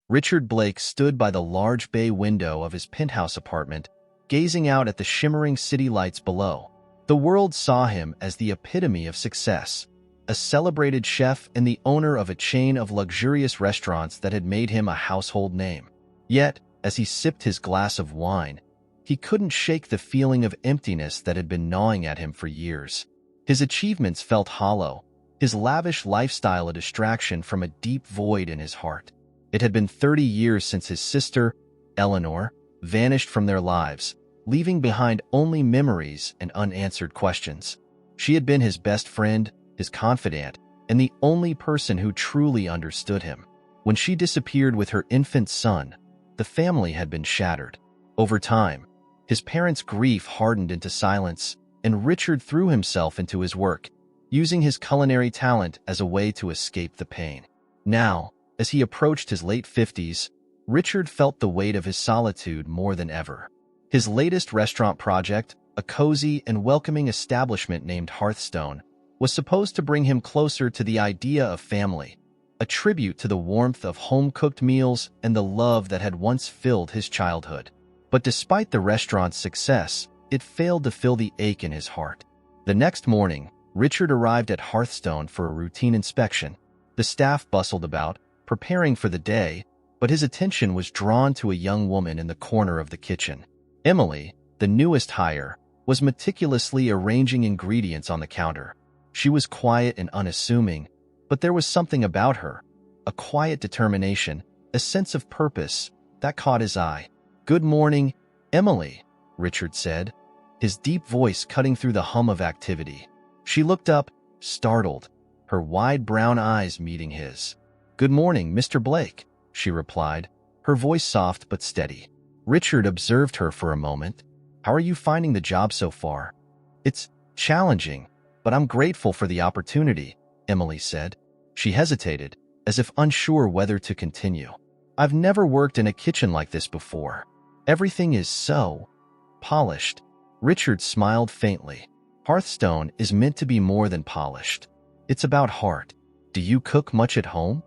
Richard Blake stood by the large bay window of his penthouse apartment, gazing out at the shimmering city lights below. The world saw him as the epitome of success, a celebrated chef and the owner of a chain of luxurious restaurants that had made him a household name. Yet, as he sipped his glass of wine, he couldn't shake the feeling of emptiness that had been gnawing at him for years. His achievements felt hollow, his lavish lifestyle a distraction from a deep void in his heart. It had been 30 years since his sister, Eleanor, vanished from their lives, leaving behind only memories and unanswered questions. She had been his best friend, his confidant, and the only person who truly understood him. When she disappeared with her infant son, the family had been shattered. Over time, his parents' grief hardened into silence, and Richard threw himself into his work, using his culinary talent as a way to escape the pain. Now, as he approached his late 50s, Richard felt the weight of his solitude more than ever. His latest restaurant project, a cozy and welcoming establishment named Hearthstone, was supposed to bring him closer to the idea of family, a tribute to the warmth of home-cooked meals and the love that had once filled his childhood. But despite the restaurant's success, it failed to fill the ache in his heart. The next morning, Richard arrived at Hearthstone for a routine inspection. The staff bustled about, preparing for the day, but his attention was drawn to a young woman in the corner of the kitchen. Emily, the newest hire, was meticulously arranging ingredients on the counter. She was quiet and unassuming, but there was something about her, a quiet determination, a sense of purpose, that caught his eye. "Good morning, Emily," Richard said, his deep voice cutting through the hum of activity. She looked up, startled, her wide brown eyes meeting his. "Good morning, Mr. Blake," she replied, her voice soft but steady. Richard observed her for a moment. "How are you finding the job so far?" "It's challenging, but I'm grateful for the opportunity," Emily said. She hesitated, as if unsure whether to continue. "I've never worked in a kitchen like this before. Everything is so polished." Richard smiled faintly. "Hearthstone is meant to be more than polished. It's about heart. Do you cook much at home?"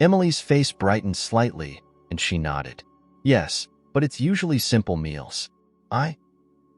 Emily's face brightened slightly, and she nodded. "Yes, but it's usually simple meals. I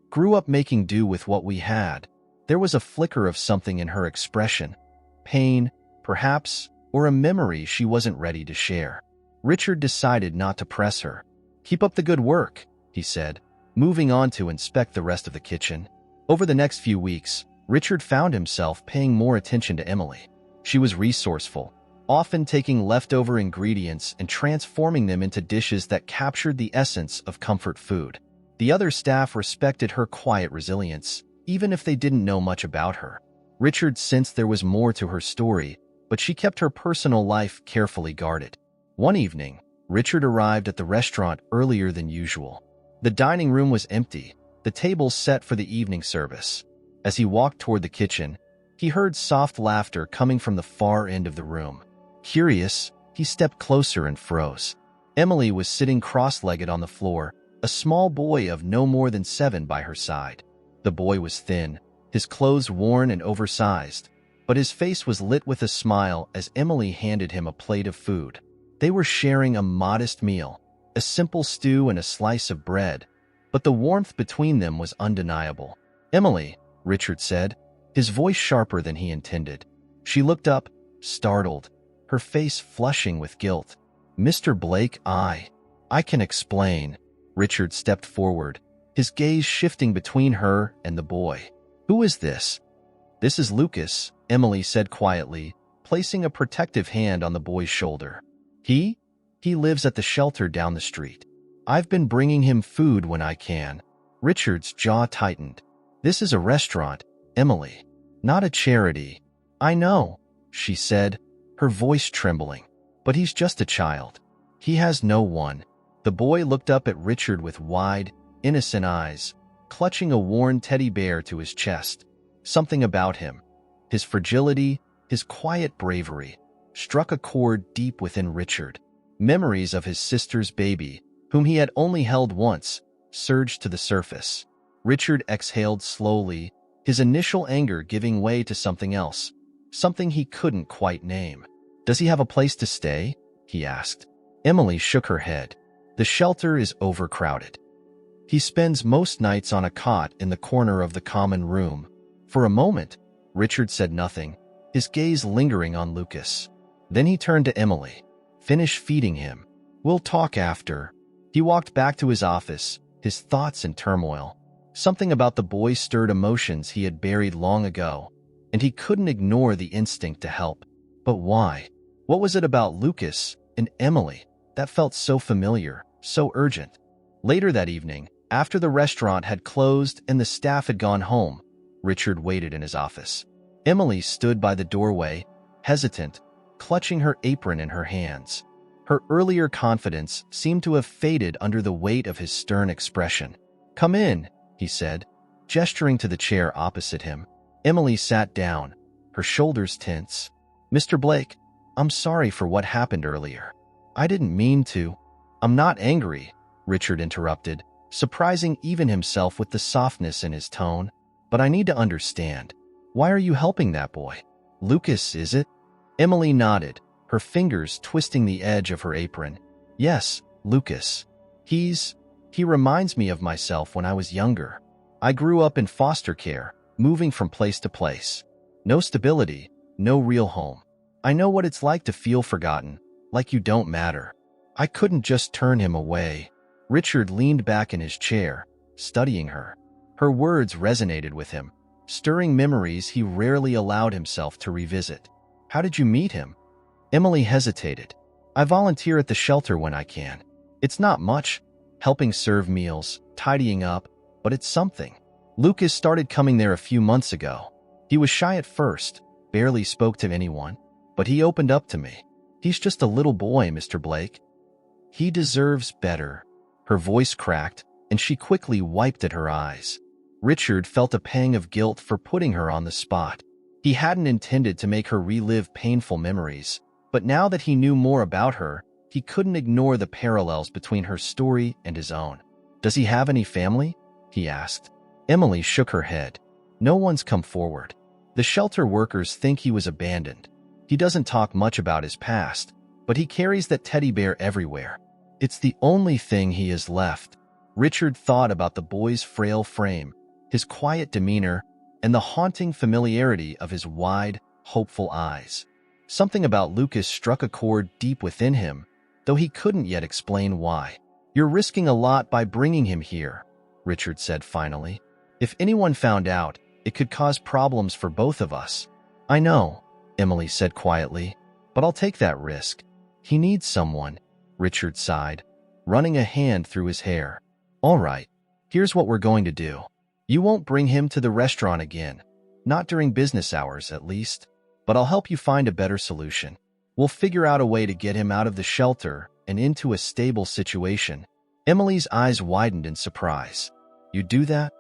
grew up making do with what we had." There was a flicker of something in her expression. Pain, perhaps, or a memory she wasn't ready to share. Richard decided not to press her. "Keep up the good work," he said, moving on to inspect the rest of the kitchen. Over the next few weeks, Richard found himself paying more attention to Emily. She was resourceful, often taking leftover ingredients and transforming them into dishes that captured the essence of comfort food. The other staff respected her quiet resilience, even if they didn't know much about her. Richard sensed there was more to her story, but she kept her personal life carefully guarded. One evening, Richard arrived at the restaurant earlier than usual. The dining room was empty, the tables set for the evening service. As he walked toward the kitchen, he heard soft laughter coming from the far end of the room. Curious, he stepped closer and froze. Emily was sitting cross-legged on the floor, a small boy of no more than 7 by her side. The boy was thin, his clothes worn and oversized, but his face was lit with a smile as Emily handed him a plate of food. They were sharing a modest meal, a simple stew and a slice of bread, but the warmth between them was undeniable. "Emily," Richard said, his voice sharper than he intended. She looked up, startled, her face flushing with guilt. "Mr. Blake, I can explain." Richard stepped forward, his gaze shifting between her and the boy. "Who is this?" "This is Lucas," Emily said quietly, placing a protective hand on the boy's shoulder. He lives at the shelter down the street. I've been bringing him food when I can." Richard's jaw tightened. "This is a restaurant, Emily, not a charity." "I know," she said, her voice trembling. "But he's just a child. He has no one." The boy looked up at Richard with wide, innocent eyes, clutching a worn teddy bear to his chest. Something about him, his fragility, his quiet bravery, struck a chord deep within Richard. Memories of his sister's baby, whom he had only held once, surged to the surface. Richard exhaled slowly, his initial anger giving way to something else, something he couldn't quite name. "Does he have a place to stay?" he asked. Emily shook her head. The shelter is overcrowded. He spends most nights on a cot in the corner of the common room. For a moment, Richard said nothing, his gaze lingering on Lucas. Then he turned to Emily. Finish feeding him. We'll talk after. He walked back to his office, his thoughts in turmoil. Something about the boy stirred emotions he had buried long ago, and he couldn't ignore the instinct to help. But why? What was it about Lucas and Emily that felt so familiar, so urgent? Later that evening, after the restaurant had closed and the staff had gone home, Richard waited in his office. Emily stood by the doorway, hesitant, clutching her apron in her hands. Her earlier confidence seemed to have faded under the weight of his stern expression. "Come in," he said, gesturing to the chair opposite him. Emily sat down, her shoulders tense. "Mr. Blake, I'm sorry for what happened earlier. I didn't mean to." "I'm not angry," Richard interrupted, surprising even himself with the softness in his tone. "But I need to understand. Why are you helping that boy? Lucas, is it?" Emily nodded, her fingers twisting the edge of her apron. "Yes, Lucas. He reminds me of myself when I was younger. I grew up in foster care, moving from place to place. No stability, no real home. I know what it's like to feel forgotten, like you don't matter. I couldn't just turn him away." Richard leaned back in his chair, studying her. Her words resonated with him, stirring memories he rarely allowed himself to revisit. "How did you meet him?" Emily hesitated. "I volunteer at the shelter when I can. It's not much, helping serve meals, tidying up, but it's something. Lucas started coming there a few months ago. He was shy at first, barely spoke to anyone, but he opened up to me. He's just a little boy, Mr. Blake. He deserves better." Her voice cracked, and she quickly wiped at her eyes. Richard felt a pang of guilt for putting her on the spot. He hadn't intended to make her relive painful memories, but now that he knew more about her, he couldn't ignore the parallels between her story and his own. "Does he have any family?" he asked. Emily shook her head. "No one's come forward. The shelter workers think he was abandoned. He doesn't talk much about his past, but he carries that teddy bear everywhere. It's the only thing he has left." Richard thought about the boy's frail frame, his quiet demeanor, and the haunting familiarity of his wide, hopeful eyes. Something about Lucas struck a chord deep within him, though he couldn't yet explain why. "You're risking a lot by bringing him here," Richard said finally. "If anyone found out, it could cause problems for both of us." "I know," Emily said quietly, "but I'll take that risk. He needs someone." Richard sighed, running a hand through his hair. "All right, here's what we're going to do. You won't bring him to the restaurant again. Not during business hours, at least. But I'll help you find a better solution. We'll figure out a way to get him out of the shelter and into a stable situation." Emily's eyes widened in surprise. "You do that?"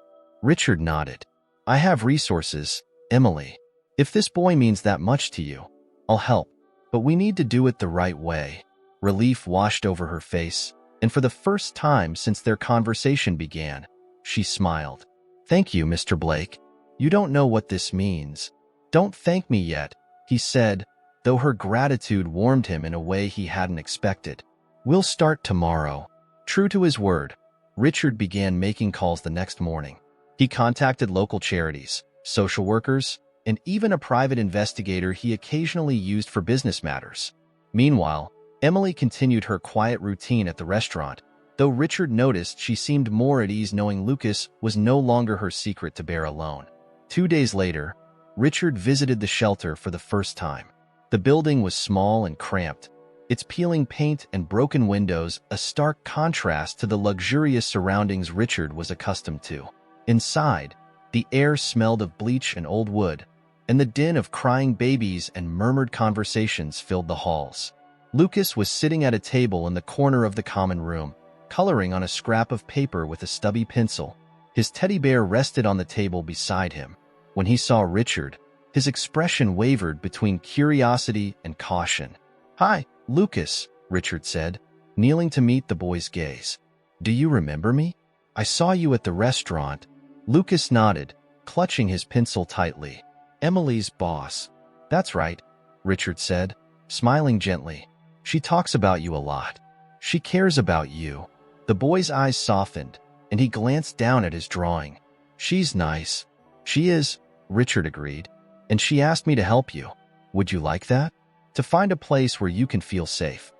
Richard nodded. "I have resources, Emily. If this boy means that much to you, I'll help. But we need to do it the right way." Relief washed over her face, and for the first time since their conversation began, she smiled. "Thank you, Mr. Blake. You don't know what this means." "Don't thank me yet," he said, though her gratitude warmed him in a way he hadn't expected. "We'll start tomorrow." True to his word, Richard began making calls the next morning. He contacted local charities, social workers, and even a private investigator he occasionally used for business matters. Meanwhile, Emily continued her quiet routine at the restaurant, though Richard noticed she seemed more at ease knowing Lucas was no longer her secret to bear alone. 2 days later, Richard visited the shelter for the first time. The building was small and cramped, its peeling paint and broken windows a stark contrast to the luxurious surroundings Richard was accustomed to. Inside, the air smelled of bleach and old wood, and the din of crying babies and murmured conversations filled the halls. Lucas was sitting at a table in the corner of the common room, coloring on a scrap of paper with a stubby pencil. His teddy bear rested on the table beside him. When he saw Richard, his expression wavered between curiosity and caution. "Hi, Lucas," Richard said, kneeling to meet the boy's gaze. "Do you remember me? I saw you at the restaurant." Lucas nodded, clutching his pencil tightly. "Emily's boss." "That's right," Richard said, smiling gently. "She talks about you a lot." She cares about you. The boy's eyes softened, and he glanced down at his drawing. She's nice. She is, Richard agreed. And she asked me to help you. Would you like that? To find a place where you can feel safe.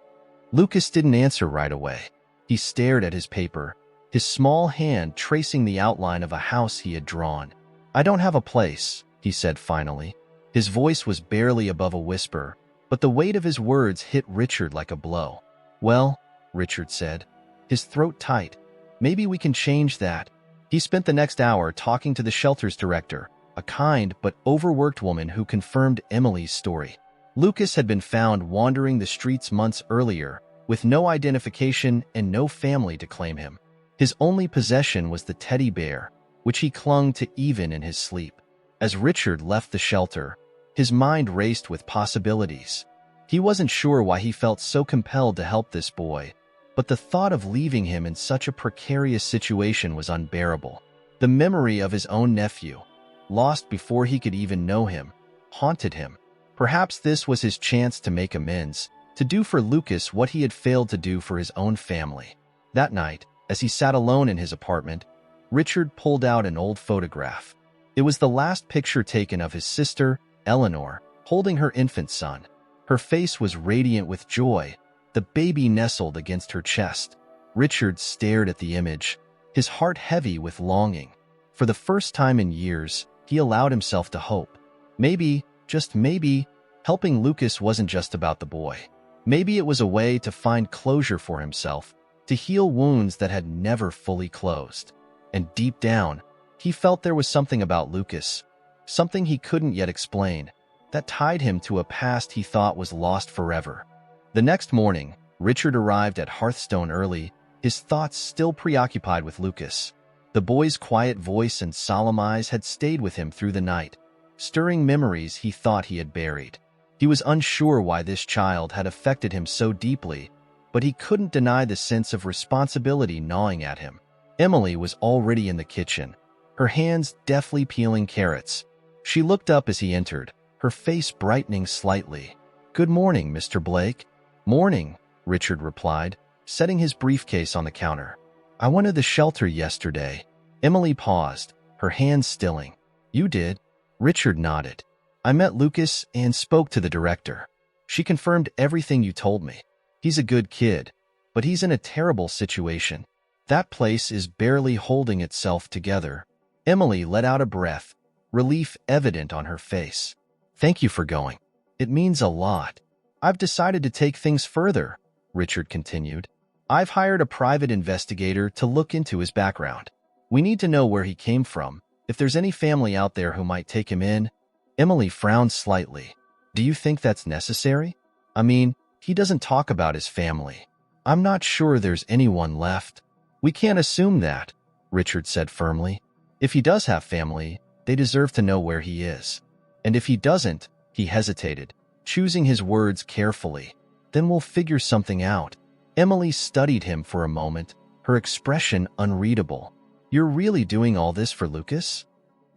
Lucas didn't answer right away. He stared at his paper, his small hand tracing the outline of a house he had drawn. I don't have a place, he said finally. His voice was barely above a whisper, but the weight of his words hit Richard like a blow. Well, Richard said, his throat tight. Maybe we can change that. He spent the next hour talking to the shelter's director, a kind but overworked woman who confirmed Emily's story. Lucas had been found wandering the streets months earlier, with no identification and no family to claim him. His only possession was the teddy bear, which he clung to even in his sleep. As Richard left the shelter, his mind raced with possibilities. He wasn't sure why he felt so compelled to help this boy, but the thought of leaving him in such a precarious situation was unbearable. The memory of his own nephew, lost before he could even know him, haunted him. Perhaps this was his chance to make amends, to do for Lucas what he had failed to do for his own family. That night, as he sat alone in his apartment, Richard pulled out an old photograph. It was the last picture taken of his sister, Eleanor, holding her infant son. Her face was radiant with joy, the baby nestled against her chest. Richard stared at the image, his heart heavy with longing. For the first time in years, he allowed himself to hope. Maybe, just maybe, helping Lucas wasn't just about the boy. Maybe it was a way to find closure for himself, to heal wounds that had never fully closed. And deep down, he felt there was something about Lucas, something he couldn't yet explain, that tied him to a past he thought was lost forever. The next morning, Richard arrived at Hearthstone early, his thoughts still preoccupied with Lucas. The boy's quiet voice and solemn eyes had stayed with him through the night, stirring memories he thought he had buried. He was unsure why this child had affected him so deeply, but he couldn't deny the sense of responsibility gnawing at him. Emily was already in the kitchen, her hands deftly peeling carrots. She looked up as he entered, her face brightening slightly. "Good morning, Mr. Blake." "Morning," Richard replied, setting his briefcase on the counter. "I went to the shelter yesterday." Emily paused, her hands stilling. "You did?" Richard nodded. "I met Lucas and spoke to the director. She confirmed everything you told me. He's a good kid, but he's in a terrible situation. That place is barely holding itself together." Emily let out a breath, relief evident on her face. "Thank you for going. It means a lot." "I've decided to take things further," Richard continued. "I've hired a private investigator to look into his background. We need to know where he came from, if there's any family out there who might take him in." Emily frowned slightly. "Do you think that's necessary? I mean, he doesn't talk about his family. I'm not sure there's anyone left." "We can't assume that," Richard said firmly. "If he does have family, they deserve to know where he is. And if he doesn't," he hesitated, choosing his words carefully, "then we'll figure something out." Emily studied him for a moment, her expression unreadable. "You're really doing all this for Lucas?"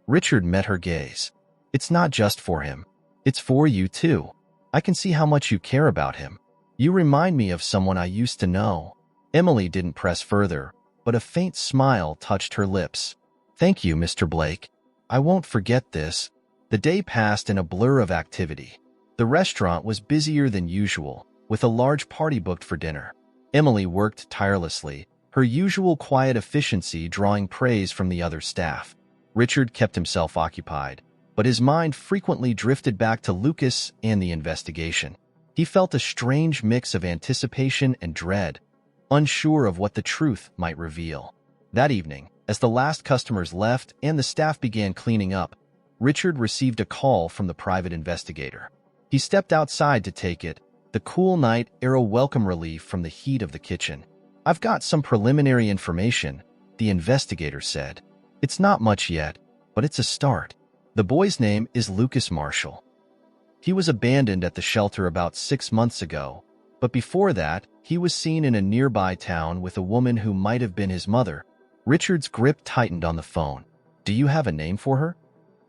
Richard met her gaze. "It's not just for him. It's for you too. I can see how much you care about him. You remind me of someone I used to know." Emily didn't press further, but a faint smile touched her lips. "Thank you, Mr. Blake. I won't forget this." The day passed in a blur of activity. The restaurant was busier than usual, with a large party booked for dinner. Emily worked tirelessly, her usual quiet efficiency drawing praise from the other staff. Richard kept himself occupied, but his mind frequently drifted back to Lucas and the investigation. He felt a strange mix of anticipation and dread, unsure of what the truth might reveal. That evening, as the last customers left and the staff began cleaning up, Richard received a call from the private investigator. He stepped outside to take it, the cool night air a welcome relief from the heat of the kitchen. "I've got some preliminary information," the investigator said. "It's not much yet, but it's a start. The boy's name is Lucas Marshall. He was abandoned at the shelter about 6 months ago, but before that, he was seen in a nearby town with a woman who might have been his mother." Richard's grip tightened on the phone. "Do you have a name for her?"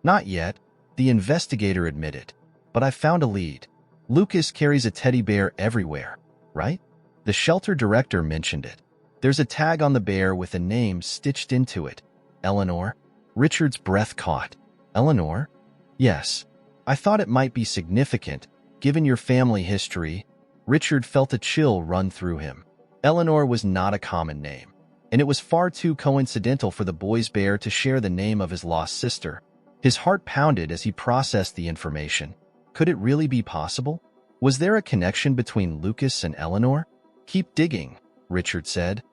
"Not yet," the investigator admitted, "but I found a lead. Lucas carries a teddy bear everywhere, right? The shelter director mentioned it. There's a tag on the bear with a name stitched into it. Eleanor? Richard's breath caught. Eleanor? Yes. I thought it might be significant, given your family history. Richard felt a chill run through him. Eleanor was not a common name, and it was far too coincidental for the boy's bear to share the name of his lost sister. His heart pounded as he processed the information. Could it really be possible? Was there a connection between Lucas and Eleanor? Keep digging, Richard said.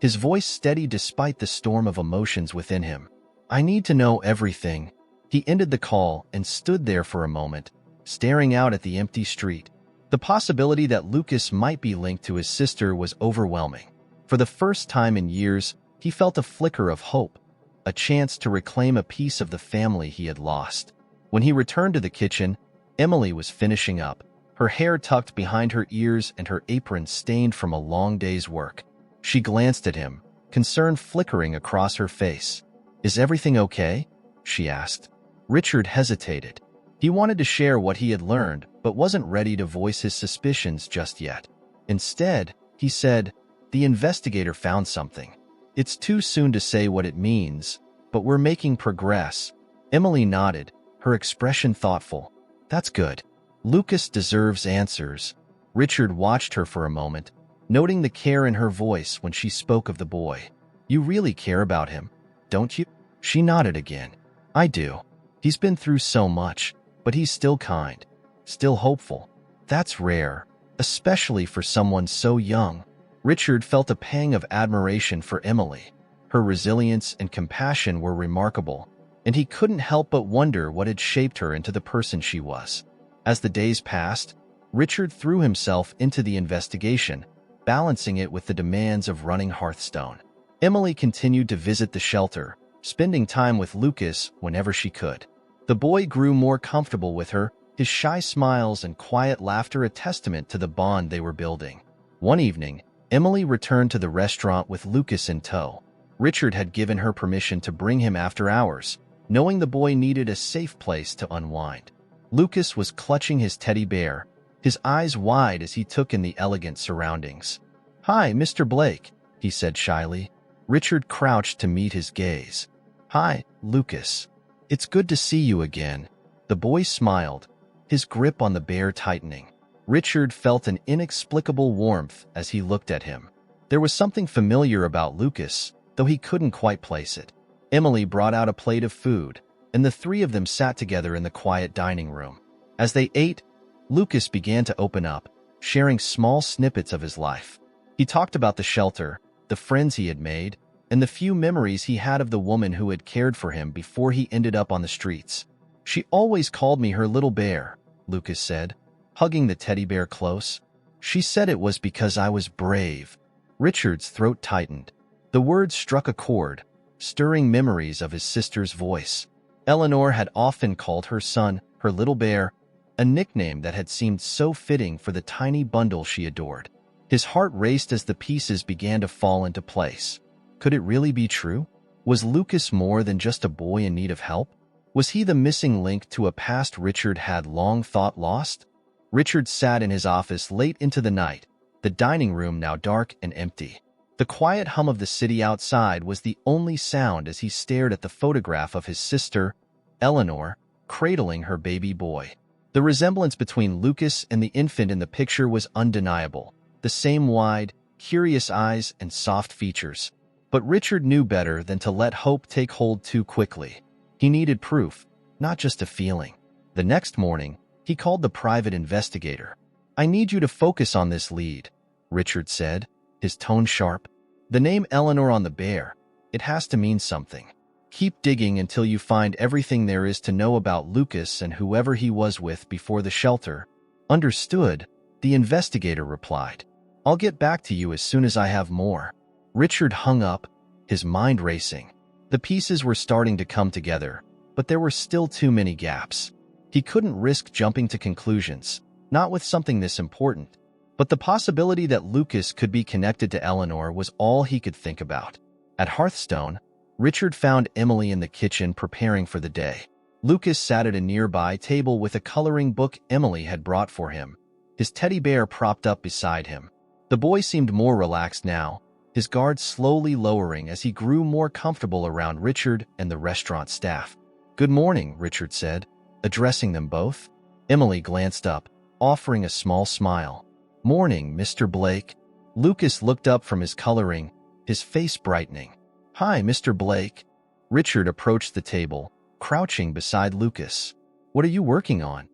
His voice steady despite the storm of emotions within him. I need to know everything. He ended the call and stood there for a moment, staring out at the empty street. The possibility that Lucas might be linked to his sister was overwhelming. For the first time in years, he felt a flicker of hope, a chance to reclaim a piece of the family he had lost. When he returned to the kitchen, Emily was finishing up, her hair tucked behind her ears and her apron stained from a long day's work. She glanced at him, concern flickering across her face. Is everything okay? She asked. Richard hesitated. He wanted to share what he had learned, but wasn't ready to voice his suspicions just yet. Instead, he said, the investigator found something. It's too soon to say what it means, but we're making progress. Emily nodded, her expression thoughtful. That's good. Lucas deserves answers. Richard watched her for a moment, noting the care in her voice when she spoke of the boy. You really care about him, don't you? She nodded again. I do. He's been through so much, but he's still kind, still hopeful. That's rare, especially for someone so young. Richard felt a pang of admiration for Emily. Her resilience and compassion were remarkable, and he couldn't help but wonder what had shaped her into the person she was. As the days passed, Richard threw himself into the investigation, balancing it with the demands of running Hearthstone. Emily continued to visit the shelter, spending time with Lucas whenever she could. The boy grew more comfortable with her, his shy smiles and quiet laughter a testament to the bond they were building. One evening, Emily returned to the restaurant with Lucas in tow. Richard had given her permission to bring him after hours, knowing the boy needed a safe place to unwind. Lucas was clutching his teddy bear, his eyes wide as he took in the elegant surroundings. Hi, Mr. Blake, he said shyly. Richard crouched to meet his gaze. Hi, Lucas. It's good to see you again. The boy smiled, his grip on the bear tightening. Richard felt an inexplicable warmth as he looked at him. There was something familiar about Lucas, though he couldn't quite place it. Emily brought out a plate of food, and the three of them sat together in the quiet dining room. As they ate, Lucas began to open up, sharing small snippets of his life. He talked about the shelter, the friends he had made, and the few memories he had of the woman who had cared for him before he ended up on the streets. She always called me her little bear, Lucas said, hugging the teddy bear close. She said it was because I was brave. Richard's throat tightened. The words struck a chord, stirring memories of his sister's voice. Eleanor had often called her son her little bear, a nickname that had seemed so fitting for the tiny bundle she adored. His heart raced as the pieces began to fall into place. Could it really be true? Was Lucas more than just a boy in need of help? Was he the missing link to a past Richard had long thought lost? Richard sat in his office late into the night, the dining room now dark and empty. The quiet hum of the city outside was the only sound as he stared at the photograph of his sister, Eleanor, cradling her baby boy. The resemblance between Lucas and the infant in the picture was undeniable, the same wide, curious eyes and soft features. But Richard knew better than to let hope take hold too quickly. He needed proof, not just a feeling. The next morning, he called the private investigator. I need you to focus on this lead, Richard said, his tone sharp. The name Eleanor on the bear, it has to mean something. Keep digging until you find everything there is to know about Lucas and whoever he was with before the shelter. Understood, the investigator replied. I'll get back to you as soon as I have more. Richard hung up, his mind racing. The pieces were starting to come together, but there were still too many gaps. He couldn't risk jumping to conclusions, not with something this important. But the possibility that Lucas could be connected to Eleanor was all he could think about. At Hearthstone, Richard found Emily in the kitchen preparing for the day. Lucas sat at a nearby table with a coloring book Emily had brought for him, his teddy bear propped up beside him. The boy seemed more relaxed now, his guard slowly lowering as he grew more comfortable around Richard and the restaurant staff. "Good morning," Richard said, addressing them both. Emily glanced up, offering a small smile. "Morning, Mr. Blake." Lucas looked up from his coloring, his face brightening. "Hi, Mr. Blake." Richard approached the table, crouching beside Lucas. "What are you working on?"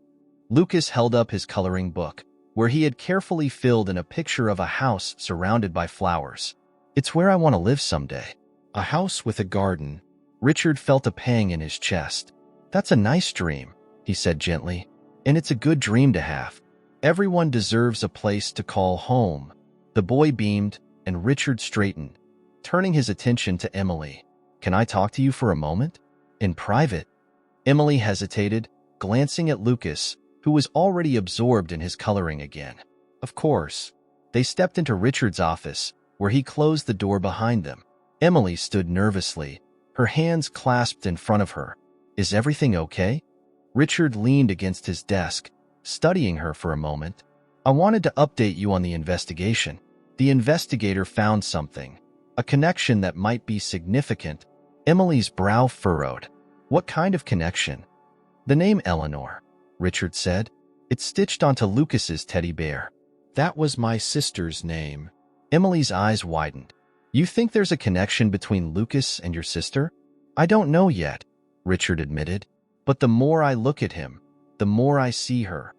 Lucas held up his coloring book, where he had carefully filled in a picture of a house surrounded by flowers. "It's where I want to live someday. A house with a garden." Richard felt a pang in his chest. "That's a nice dream," he said gently, "and it's a good dream to have. Everyone deserves a place to call home." The boy beamed, and Richard straightened, turning his attention to Emily. "Can I talk to you for a moment? In private?" Emily hesitated, glancing at Lucas, who was already absorbed in his coloring again. "Of course." They stepped into Richard's office, where he closed the door behind them. Emily stood nervously, her hands clasped in front of her. "Is everything okay?" Richard leaned against his desk, studying her for a moment. "I wanted to update you on the investigation. The investigator found something, a connection that might be significant." Emily's brow furrowed. "What kind of connection?" "The name Eleanor," Richard said. "It's stitched onto Lucas's teddy bear." "That was my sister's name." Emily's eyes widened. "You think there's a connection between Lucas and your sister?" "I don't know yet," Richard admitted. "But the more I look at him, the more I see her.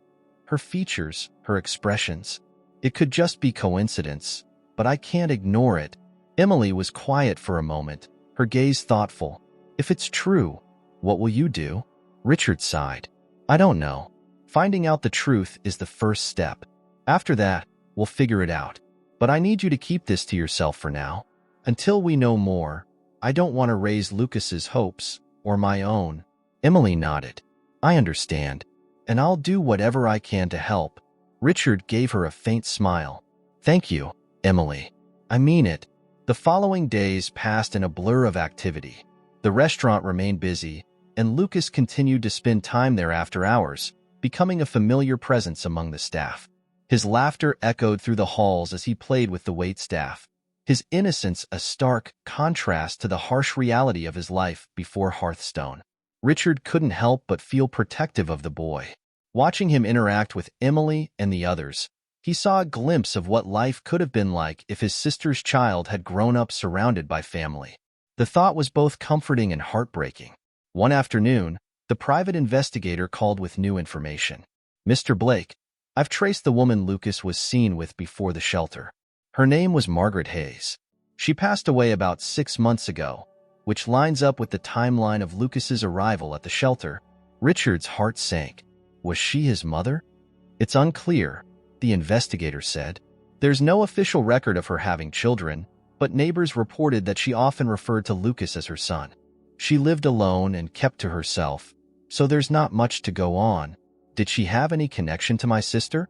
Her features, her expressions. It could just be coincidence, but I can't ignore it." Emily was quiet for a moment, her gaze thoughtful. "If it's true, what will you do?" Richard sighed. "I don't know. Finding out the truth is the first step. After that, we'll figure it out. But I need you to keep this to yourself for now. Until we know more, I don't want to raise Lucas's hopes, or my own." Emily nodded. "I understand, and I'll do whatever I can to help." Richard gave her a faint smile. "Thank you, Emily. I mean it." The following days passed in a blur of activity. The restaurant remained busy, and Lucas continued to spend time there after hours, becoming a familiar presence among the staff. His laughter echoed through the halls as he played with the waitstaff, his innocence a stark contrast to the harsh reality of his life before Hearthstone. Richard couldn't help but feel protective of the boy. Watching him interact with Emily and the others, he saw a glimpse of what life could have been like if his sister's child had grown up surrounded by family. The thought was both comforting and heartbreaking. One afternoon, the private investigator called with new information. "Mr. Blake, I've traced the woman Lucas was seen with before the shelter. Her name was Margaret Hayes. She passed away about 6 months ago, which lines up with the timeline of Lucas's arrival at the shelter." Richard's heart sank. Was she his mother? "It's unclear," the investigator said. "There's no official record of her having children, but neighbors reported that she often referred to Lucas as her son. She lived alone and kept to herself, so there's not much to go on." "Did she have any connection to my sister?"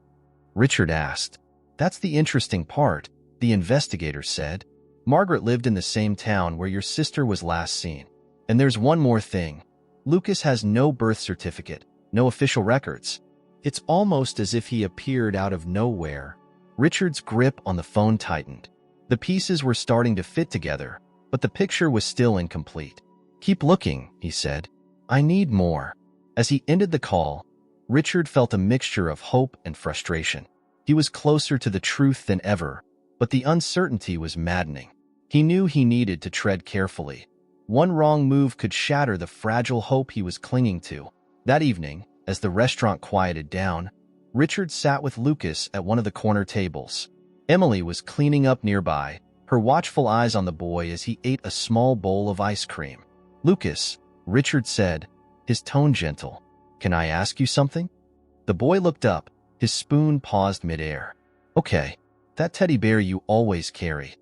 Richard asked. "That's the interesting part," the investigator said. "Margaret lived in the same town where your sister was last seen. And there's one more thing. Lucas has no birth certificate, no official records. It's almost as if he appeared out of nowhere." Richard's grip on the phone tightened. The pieces were starting to fit together, but the picture was still incomplete. "Keep looking," he said. "I need more." As he ended the call, Richard felt a mixture of hope and frustration. He was closer to the truth than ever, but the uncertainty was maddening. He knew he needed to tread carefully. One wrong move could shatter the fragile hope he was clinging to. That evening, as the restaurant quieted down, Richard sat with Lucas at one of the corner tables. Emily was cleaning up nearby, her watchful eyes on the boy as he ate a small bowl of ice cream. "Lucas," Richard said, his tone gentle, "can I ask you something?" The boy looked up, his spoon paused midair. "Okay, that teddy bear you always carry.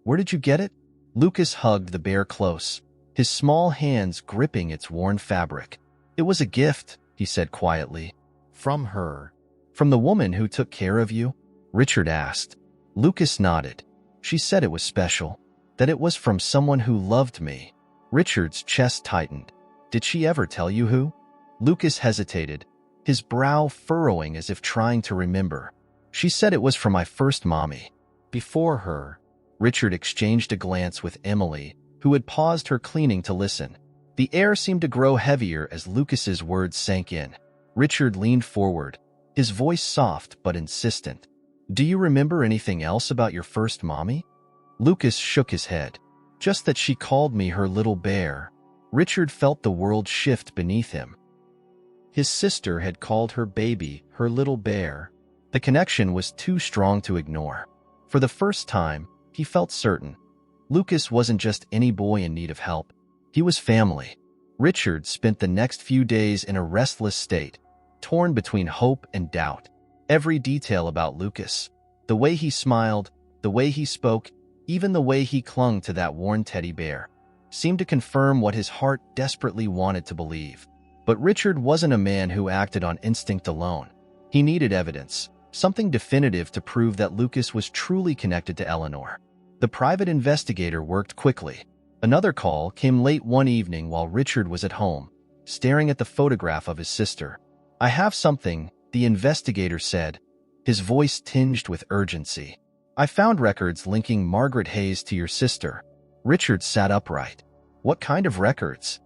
Where did you get it?" Lucas hugged the bear close, his small hands gripping its worn fabric. "It was a gift," he said quietly. "From her." "From the woman who took care of you?" Richard asked. Lucas nodded. "She said it was special, that it was from someone who loved me." Richard's chest tightened. "Did she ever tell you who?" Lucas hesitated, his brow furrowing as if trying to remember. "She said it was from my first mommy. Before her, Richard exchanged a glance with Emily, who had paused her cleaning to listen. The air seemed to grow heavier as Lucas's words sank in. Richard leaned forward, his voice soft but insistent. "Do you remember anything else about your first mommy?" Lucas shook his head. "Just that she called me her little bear." Richard felt the world shift beneath him. His sister had called her baby her little bear. The connection was too strong to ignore. For the first time, he felt certain. Lucas wasn't just any boy in need of help. He was family. Richard spent the next few days in a restless state, torn between hope and doubt. Every detail about Lucas, the way he smiled, the way he spoke, even the way he clung to that worn teddy bear, seemed to confirm what his heart desperately wanted to believe. But Richard wasn't a man who acted on instinct alone. He needed evidence, something definitive to prove that Lucas was truly connected to Eleanor. The private investigator worked quickly. Another call came late one evening while Richard was at home, staring at the photograph of his sister. "I have something," the investigator said, his voice tinged with urgency. "I found records linking Margaret Hayes to your sister." Richard sat upright. "What kind of records?"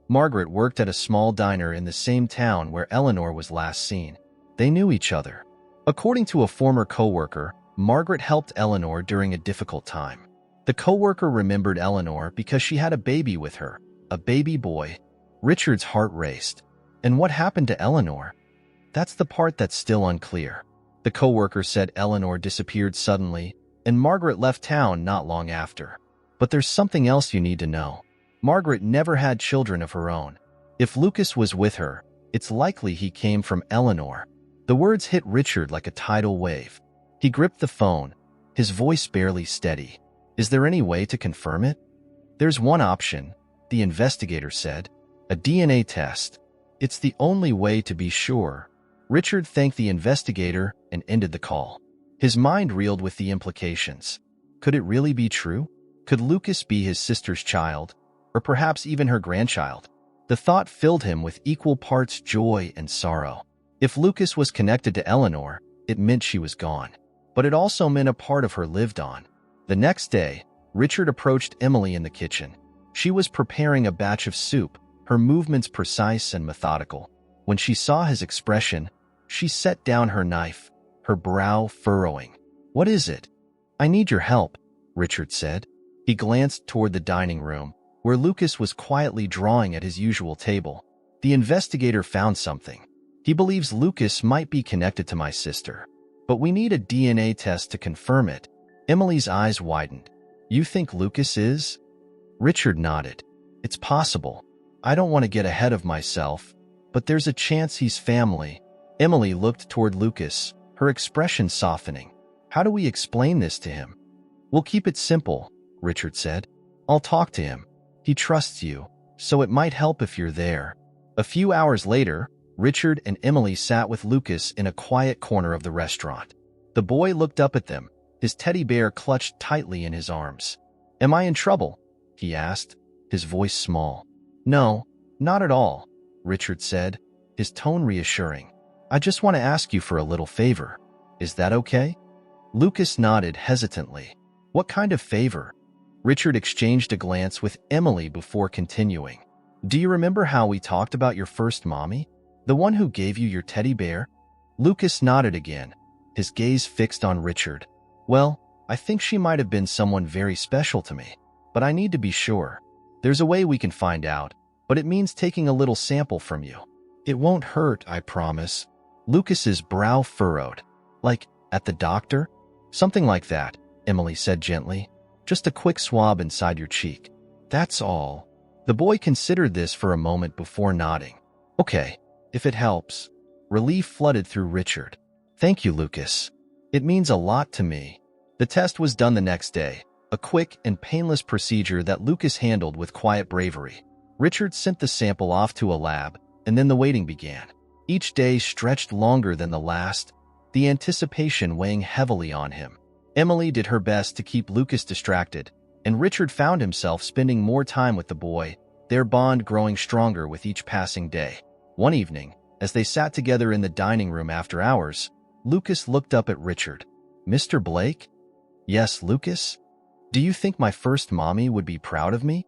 Margaret worked at a small diner in the same town where Eleanor was last seen. They knew each other. According to a former coworker, Margaret helped Eleanor during a difficult time. The coworker remembered Eleanor because she had a baby with her, a baby boy. Richard's heart raced. And what happened to Eleanor? That's the part that's still unclear. The coworker said Eleanor disappeared suddenly, and Margaret left town not long after. But there's something else you need to know. Margaret never had children of her own. If Lucas was with her, it's likely he came from Eleanor. The words hit Richard like a tidal wave. He gripped the phone, his voice barely steady. "Is there any way to confirm it?" "There's one option," the investigator said. "A DNA test. It's the only way to be sure." Richard thanked the investigator and ended the call. His mind reeled with the implications. Could it really be true? Could Lucas be his sister's child, or perhaps even her grandchild? The thought filled him with equal parts joy and sorrow. If Lucas was connected to Eleanor, it meant she was gone. But it also meant a part of her lived on. The next day, Richard approached Emily in the kitchen. She was preparing a batch of soup, her movements precise and methodical. When she saw his expression, she set down her knife, her brow furrowing. "What is it?" "I need your help," Richard said. He glanced toward the dining room, where Lucas was quietly drawing at his usual table. The investigator found something. "He believes Lucas might be connected to my sister, but we need a DNA test to confirm it." Emily's eyes widened. "You think Lucas is?" Richard nodded. "It's possible. I don't want to get ahead of myself, but there's a chance he's family." Emily looked toward Lucas, her expression softening. "How do we explain this to him?" "We'll keep it simple," Richard said. "I'll talk to him. He trusts you, so it might help if you're there." A few hours later, Richard and Emily sat with Lucas in a quiet corner of the restaurant. The boy looked up at them, his teddy bear clutched tightly in his arms. "Am I in trouble?" he asked, his voice small. "No, not at all," Richard said, his tone reassuring. "I just want to ask you for a little favor. Is that okay?" Lucas nodded hesitantly. "What kind of favor?" Richard exchanged a glance with Emily before continuing. "Do you remember how we talked about your first mommy? The one who gave you your teddy bear?" Lucas nodded again, his gaze fixed on Richard. "Well, I think she might have been someone very special to me, but I need to be sure. There's a way we can find out, but it means taking a little sample from you. It won't hurt, I promise." Lucas's brow furrowed. "Like, at the doctor?" "Something like that," Emily said gently. "Just a quick swab inside your cheek. That's all." The boy considered this for a moment before nodding. "Okay, if it helps." Relief flooded through Richard. "Thank you, Lucas. It means a lot to me." The test was done the next day, a quick and painless procedure that Lucas handled with quiet bravery. Richard sent the sample off to a lab, and then the waiting began. Each day stretched longer than the last, the anticipation weighing heavily on him. Emily did her best to keep Lucas distracted, and Richard found himself spending more time with the boy, their bond growing stronger with each passing day. One evening, as they sat together in the dining room after hours, Lucas looked up at Richard. "Mr. Blake?" Yes, Lucas? Do you think my first mommy would be proud of me?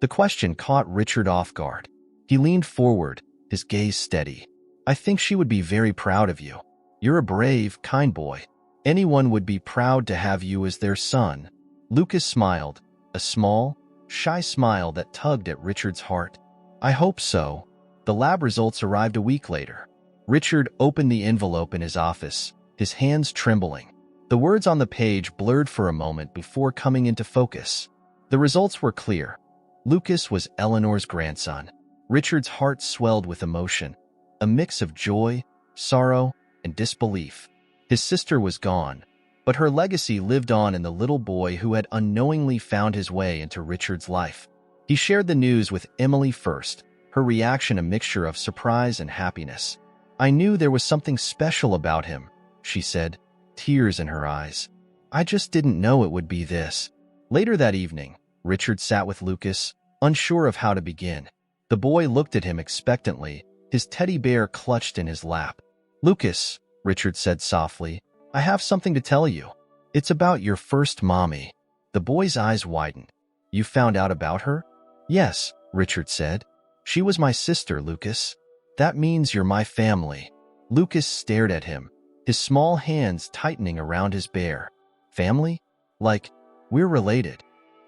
The question caught Richard off guard. He leaned forward, his gaze steady. I think she would be very proud of you. You're a brave, kind boy. Anyone would be proud to have you as their son. Lucas smiled, a small, shy smile that tugged at Richard's heart. I hope so. The lab results arrived a week later. Richard opened the envelope in his office, his hands trembling. The words on the page blurred for a moment before coming into focus. The results were clear. Lucas was Eleanor's grandson. Richard's heart swelled with emotion, a mix of joy, sorrow, and disbelief. His sister was gone, but her legacy lived on in the little boy who had unknowingly found his way into Richard's life. He shared the news with Emily first, her reaction a mixture of surprise and happiness. I knew there was something special about him, she said, tears in her eyes. I just didn't know it would be this. Later that evening, Richard sat with Lucas, unsure of how to begin. The boy looked at him expectantly, his teddy bear clutched in his lap. Lucas, Richard said softly, I have something to tell you. It's about your first mommy. The boy's eyes widened. You found out about her? Yes, Richard said. She was my sister, Lucas. That means you're my family. Lucas stared at him, his small hands tightening around his bear. Family? Like, we're related.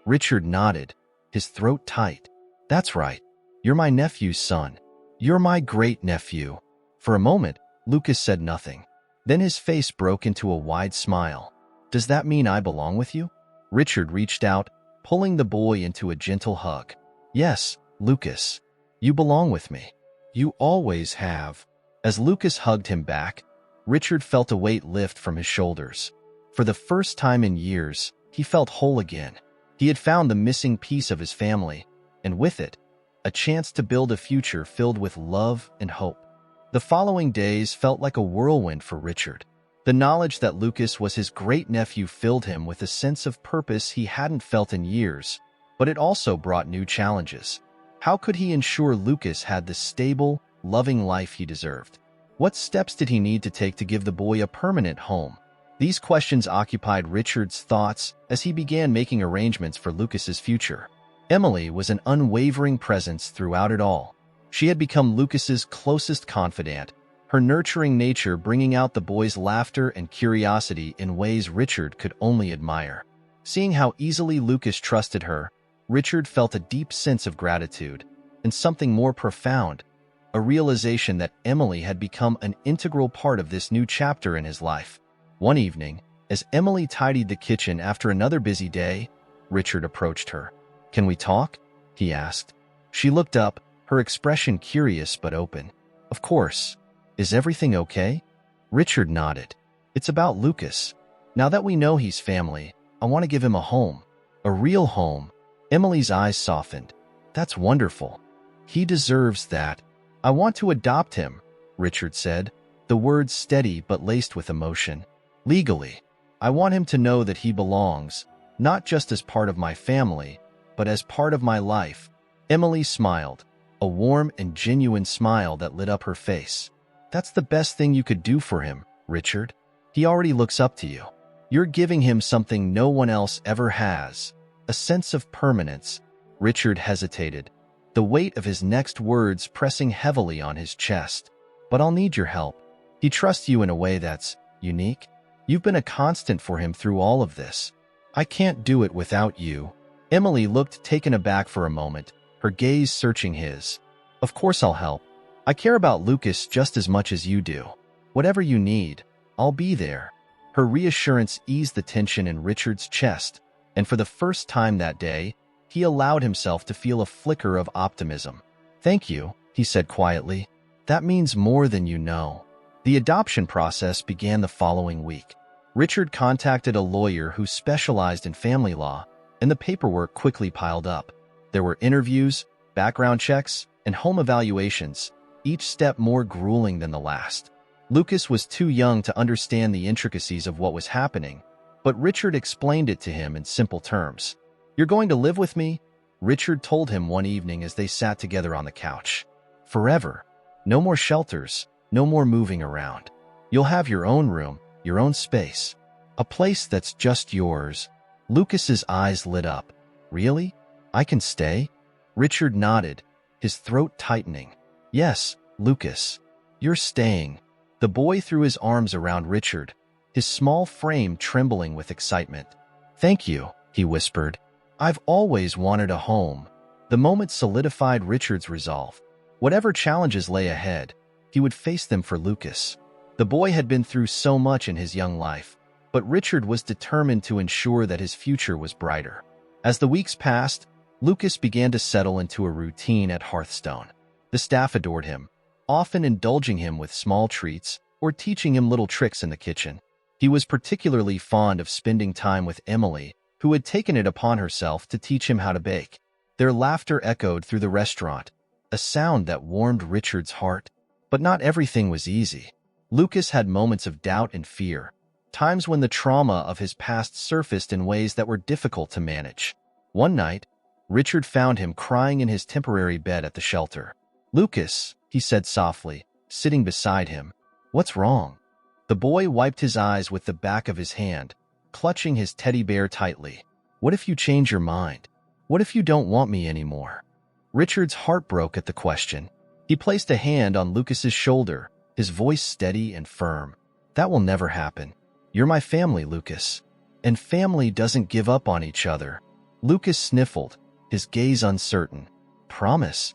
Richard nodded, his throat tight. That's right. You're my nephew's son. You're my great-nephew. For a moment, Lucas said nothing. Then his face broke into a wide smile. Does that mean I belong with you? Richard reached out, pulling the boy into a gentle hug. Yes, Lucas. You belong with me. You always have. As Lucas hugged him back, Richard felt a weight lift from his shoulders. For the first time in years, he felt whole again. He had found the missing piece of his family, and with it, a chance to build a future filled with love and hope. The following days felt like a whirlwind for Richard. The knowledge that Lucas was his great-nephew filled him with a sense of purpose he hadn't felt in years, but it also brought new challenges. How could he ensure Lucas had the stable, loving life he deserved? What steps did he need to take to give the boy a permanent home? These questions occupied Richard's thoughts as he began making arrangements for Lucas's future. Emily was an unwavering presence throughout it all. She had become Lucas's closest confidant, her nurturing nature bringing out the boy's laughter and curiosity in ways Richard could only admire. Seeing how easily Lucas trusted her, Richard felt a deep sense of gratitude, and something more profound, a realization that Emily had become an integral part of this new chapter in his life. One evening, as Emily tidied the kitchen after another busy day, Richard approached her. Can we talk? He asked. She looked up, her expression curious but open. Of course. Is everything okay? Richard nodded. It's about Lucas. Now that we know he's family, I want to give him a home. A real home. Emily's eyes softened. That's wonderful. He deserves that. I want to adopt him, Richard said, the words steady but laced with emotion. Legally. I want him to know that he belongs, not just as part of my family, but as part of my life. Emily smiled, a warm and genuine smile that lit up her face. That's the best thing you could do for him, Richard. He already looks up to you. You're giving him something no one else ever has, a sense of permanence. Richard hesitated, the weight of his next words pressing heavily on his chest. But I'll need your help. He trusts you in a way that's unique. You've been a constant for him through all of this. I can't do it without you. Emily looked taken aback for a moment, her gaze searching his. Of course I'll help. I care about Lucas just as much as you do. Whatever you need, I'll be there. Her reassurance eased the tension in Richard's chest, and for the first time that day, he allowed himself to feel a flicker of optimism. Thank you, he said quietly. That means more than you know. The adoption process began the following week. Richard contacted a lawyer who specialized in family law, and the paperwork quickly piled up. There were interviews, background checks, and home evaluations, each step more grueling than the last. Lucas was too young to understand the intricacies of what was happening, but Richard explained it to him in simple terms. You're going to live with me? Richard told him one evening as they sat together on the couch. Forever. No more shelters, no more moving around. You'll have your own room, your own space. A place that's just yours. Lucas's eyes lit up. Really? I can stay? Richard nodded, his throat tightening. Yes, Lucas. You're staying. The boy threw his arms around Richard, his small frame trembling with excitement. Thank you, he whispered. I've always wanted a home. The moment solidified Richard's resolve. Whatever challenges lay ahead, he would face them for Lucas. The boy had been through so much in his young life, but Richard was determined to ensure that his future was brighter. As the weeks passed, Lucas began to settle into a routine at Hearthstone. The staff adored him, often indulging him with small treats or teaching him little tricks in the kitchen. He was particularly fond of spending time with Emily, who had taken it upon herself to teach him how to bake. Their laughter echoed through the restaurant, a sound that warmed Richard's heart. But not everything was easy. Lucas had moments of doubt and fear, times when the trauma of his past surfaced in ways that were difficult to manage. One night, Richard found him crying in his temporary bed at the shelter. "Lucas," he said softly, sitting beside him. "What's wrong?" The boy wiped his eyes with the back of his hand, clutching his teddy bear tightly. "What if you change your mind? What if you don't want me anymore?" Richard's heart broke at the question. He placed a hand on Lucas's shoulder, his voice steady and firm. "That will never happen. You're my family, Lucas. And family doesn't give up on each other." Lucas sniffled, his gaze uncertain. "Promise?"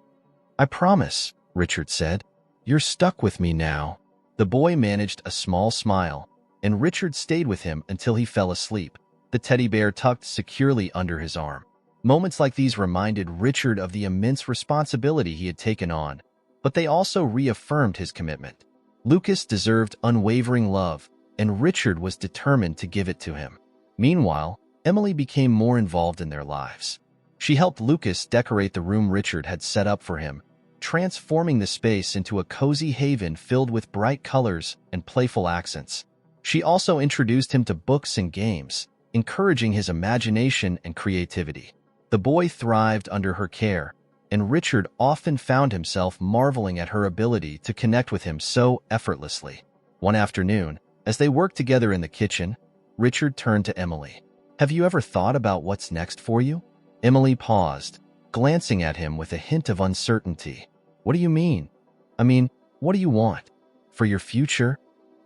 "I promise," Richard said. "You're stuck with me now." The boy managed a small smile, and Richard stayed with him until he fell asleep, the teddy bear tucked securely under his arm. Moments like these reminded Richard of the immense responsibility he had taken on, but they also reaffirmed his commitment. Lucas deserved unwavering love, and Richard was determined to give it to him. Meanwhile, Emily became more involved in their lives. She helped Lucas decorate the room Richard had set up for him, transforming the space into a cozy haven filled with bright colors and playful accents. She also introduced him to books and games, encouraging his imagination and creativity. The boy thrived under her care, and Richard often found himself marveling at her ability to connect with him so effortlessly. One afternoon, as they worked together in the kitchen, Richard turned to Emily. "Have you ever thought about what's next for you?" Emily paused, glancing at him with a hint of uncertainty. "What do you mean? What do you want? For your future?"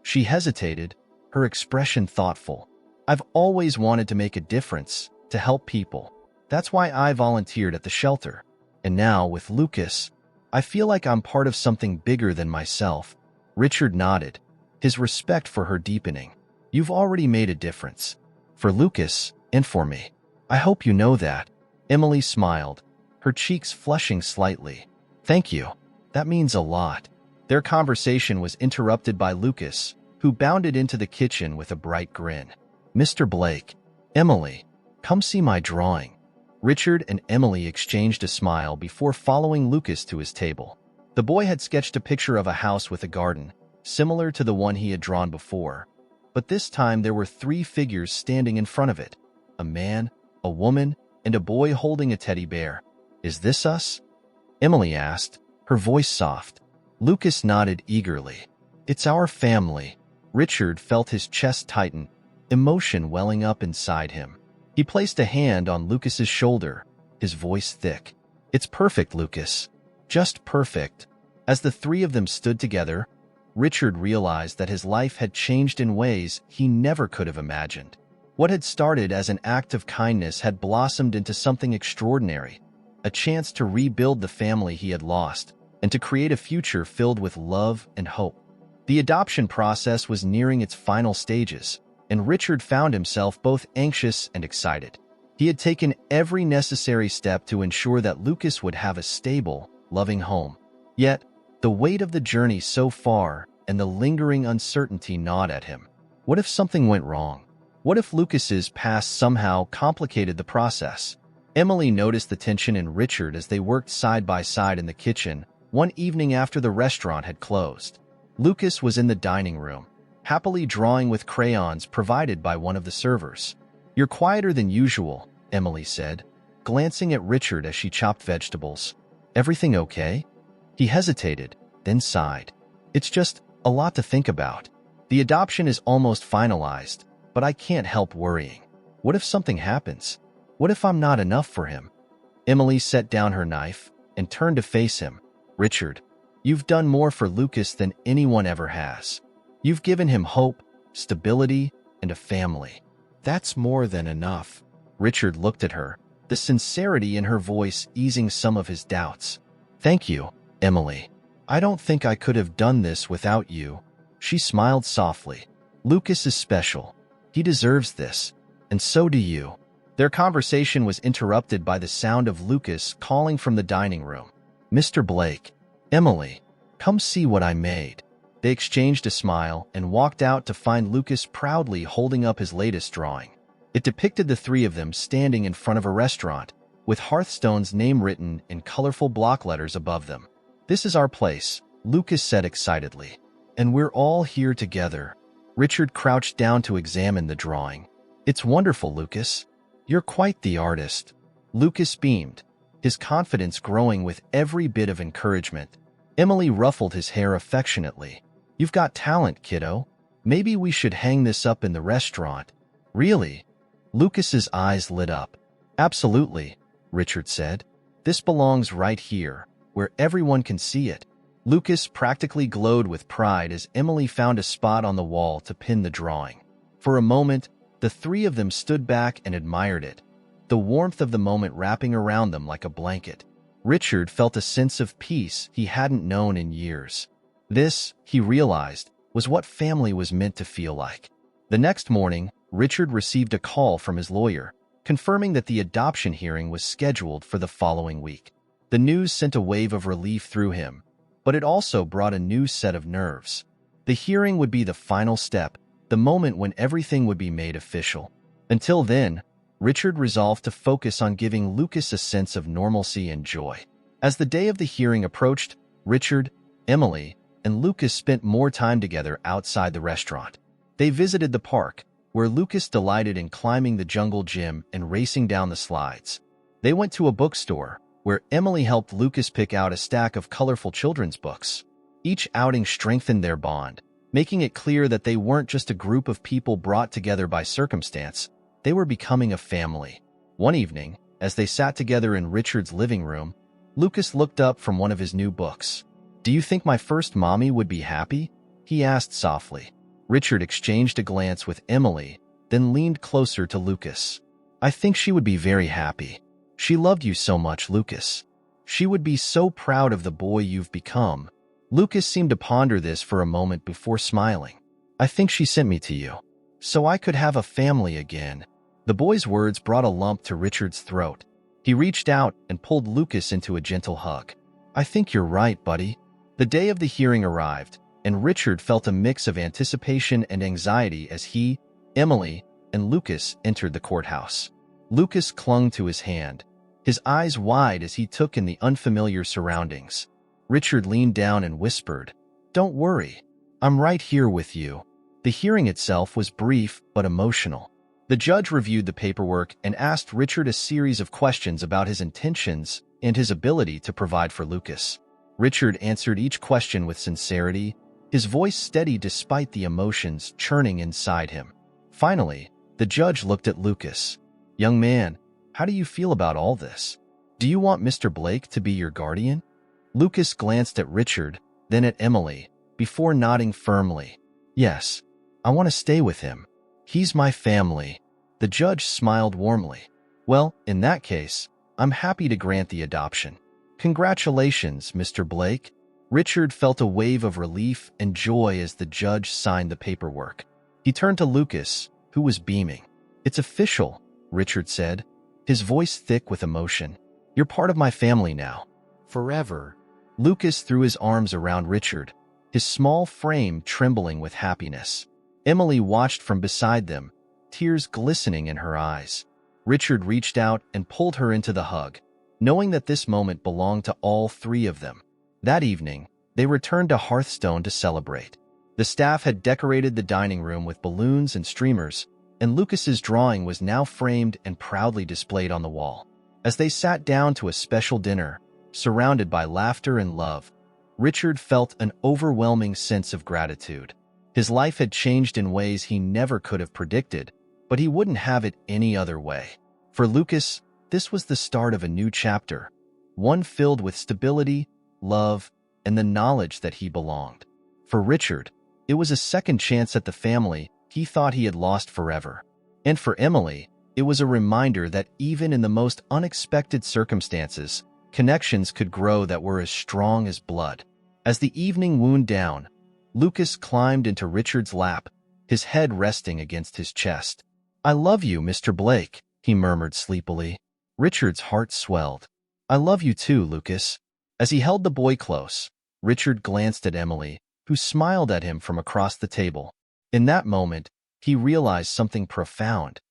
She hesitated, her expression thoughtful. "I've always wanted to make a difference, to help people. That's why I volunteered at the shelter. And now, with Lucas, I feel like I'm part of something bigger than myself." Richard nodded, his respect for her deepening. "You've already made a difference. For Lucas and for me. I hope you know that." Emily smiled, her cheeks flushing slightly. "Thank you. That means a lot." Their conversation was interrupted by Lucas, who bounded into the kitchen with a bright grin. "Mr. Blake, Emily, come see my drawing." Richard and Emily exchanged a smile before following Lucas to his table. The boy had sketched a picture of a house with a garden, similar to the one he had drawn before. But this time there were 3 figures standing in front of it: a man, a woman, and a boy holding a teddy bear. "Is this us?" Emily asked, her voice soft. Lucas nodded eagerly. "It's our family." Richard felt his chest tighten, emotion welling up inside him. He placed a hand on Lucas's shoulder, his voice thick. "It's perfect, Lucas. Just perfect." As the 3 of them stood together, Richard realized that his life had changed in ways he never could have imagined. What had started as an act of kindness had blossomed into something extraordinary, a chance to rebuild the family he had lost and to create a future filled with love and hope. The adoption process was nearing its final stages, and Richard found himself both anxious and excited. He had taken every necessary step to ensure that Lucas would have a stable, loving home. Yet, the weight of the journey so far and the lingering uncertainty gnawed at him. What if something went wrong? What if Lucas's past somehow complicated the process? Emily noticed the tension in Richard as they worked side by side in the kitchen one evening after the restaurant had closed. Lucas was in the dining room, happily drawing with crayons provided by one of the servers. "You're quieter than usual," Emily said, glancing at Richard as she chopped vegetables. "Everything okay?" He hesitated, then sighed. "It's just a lot to think about. The adoption is almost finalized, but I can't help worrying. What if something happens? What if I'm not enough for him? Emily set down her knife and turned to face him. Richard, you've done more for Lucas than anyone ever has. You've given him hope, stability, and a family. That's more than enough. Richard looked at her, the sincerity in her voice easing some of his doubts. Thank you, Emily. I don't think I could have done this without you. She smiled softly. Lucas is special. He deserves this, and so do you. Their conversation was interrupted by the sound of Lucas calling from the dining room. Mr. Blake, Emily, come see what I made. They exchanged a smile and walked out to find Lucas proudly holding up his latest drawing. It depicted the three of them standing in front of a restaurant, with Hearthstone's name written in colorful block letters above them. This is our place, Lucas said excitedly. And we're all here together. Richard crouched down to examine the drawing. It's wonderful, Lucas. You're quite the artist. Lucas beamed, his confidence growing with every bit of encouragement. Emily ruffled his hair affectionately. You've got talent, kiddo. Maybe we should hang this up in the restaurant. Really? Lucas's eyes lit up. Absolutely, Richard said. This belongs right here, where everyone can see it. Lucas practically glowed with pride as Emily found a spot on the wall to pin the drawing. For a moment, the three of them stood back and admired it, the warmth of the moment wrapping around them like a blanket. Richard felt a sense of peace he hadn't known in years. This, he realized, was what family was meant to feel like. The next morning, Richard received a call from his lawyer, confirming that the adoption hearing was scheduled for the following week. The news sent a wave of relief through him, but it also brought a new set of nerves. The hearing would be the final step, the moment when everything would be made official. Until then, Richard resolved to focus on giving Lucas a sense of normalcy and joy. As the day of the hearing approached, Richard, Emily, and Lucas spent more time together outside the restaurant. They visited the park, where Lucas delighted in climbing the jungle gym and racing down the slides. They went to a bookstore, where Emily helped Lucas pick out a stack of colorful children's books. Each outing strengthened their bond, making it clear that they weren't just a group of people brought together by circumstance, they were becoming a family. One evening, as they sat together in Richard's living room, Lucas looked up from one of his new books. Do you think my first mommy would be happy? He asked softly. Richard exchanged a glance with Emily, then leaned closer to Lucas. I think she would be very happy. She loved you so much, Lucas. She would be so proud of the boy you've become. Lucas seemed to ponder this for a moment before smiling. I think she sent me to you, so I could have a family again. The boy's words brought a lump to Richard's throat. He reached out and pulled Lucas into a gentle hug. I think you're right, buddy. The day of the hearing arrived, and Richard felt a mix of anticipation and anxiety as he, Emily, and Lucas entered the courthouse. Lucas clung to his hand, his eyes wide as he took in the unfamiliar surroundings. Richard leaned down and whispered, Don't worry, I'm right here with you. The hearing itself was brief but emotional. The judge reviewed the paperwork and asked Richard a series of questions about his intentions and his ability to provide for Lucas. Richard answered each question with sincerity, his voice steady despite the emotions churning inside him. Finally, the judge looked at Lucas. Young man, how do you feel about all this? Do you want Mr. Blake to be your guardian? Lucas glanced at Richard, then at Emily, before nodding firmly. Yes, I want to stay with him. He's my family. The judge smiled warmly. Well, in that case, I'm happy to grant the adoption. Congratulations, Mr. Blake. Richard felt a wave of relief and joy as the judge signed the paperwork. He turned to Lucas, who was beaming. It's official, Richard said, his voice thick with emotion. You're part of my family now. Forever. Lucas threw his arms around Richard, his small frame trembling with happiness. Emily watched from beside them, tears glistening in her eyes. Richard reached out and pulled her into the hug, knowing that this moment belonged to all three of them. That evening, they returned to Hearthstone to celebrate. The staff had decorated the dining room with balloons and streamers, and Lucas's drawing was now framed and proudly displayed on the wall. As they sat down to a special dinner, surrounded by laughter and love, Richard felt an overwhelming sense of gratitude. His life had changed in ways he never could have predicted, but he wouldn't have it any other way. For Lucas, this was the start of a new chapter, one filled with stability, love, and the knowledge that he belonged. For Richard, it was a second chance at the family he thought he had lost forever. And for Emily, it was a reminder that even in the most unexpected circumstances, connections could grow that were as strong as blood. As the evening wound down, Lucas climbed into Richard's lap, his head resting against his chest. "I love you, Mr. Blake," he murmured sleepily. Richard's heart swelled. "I love you too, Lucas." As he held the boy close, Richard glanced at Emily, who smiled at him from across the table. In that moment, he realized something profound.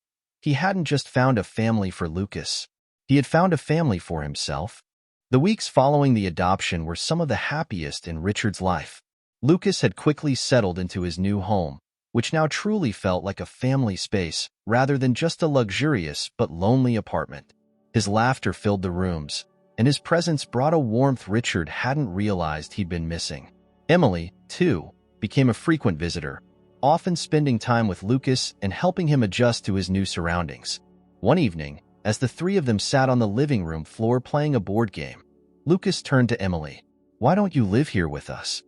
He hadn't just found a family for Lucas. He had found a family for himself. The weeks following the adoption were some of the happiest in Richard's life. Lucas had quickly settled into his new home, which now truly felt like a family space rather than just a luxurious but lonely apartment. His laughter filled the rooms, and his presence brought a warmth Richard hadn't realized he'd been missing. Emily, too, became a frequent visitor, often spending time with Lucas and helping him adjust to his new surroundings. One evening, as the three of them sat on the living room floor playing a board game, Lucas turned to Emily. "Why don't you live here with us?"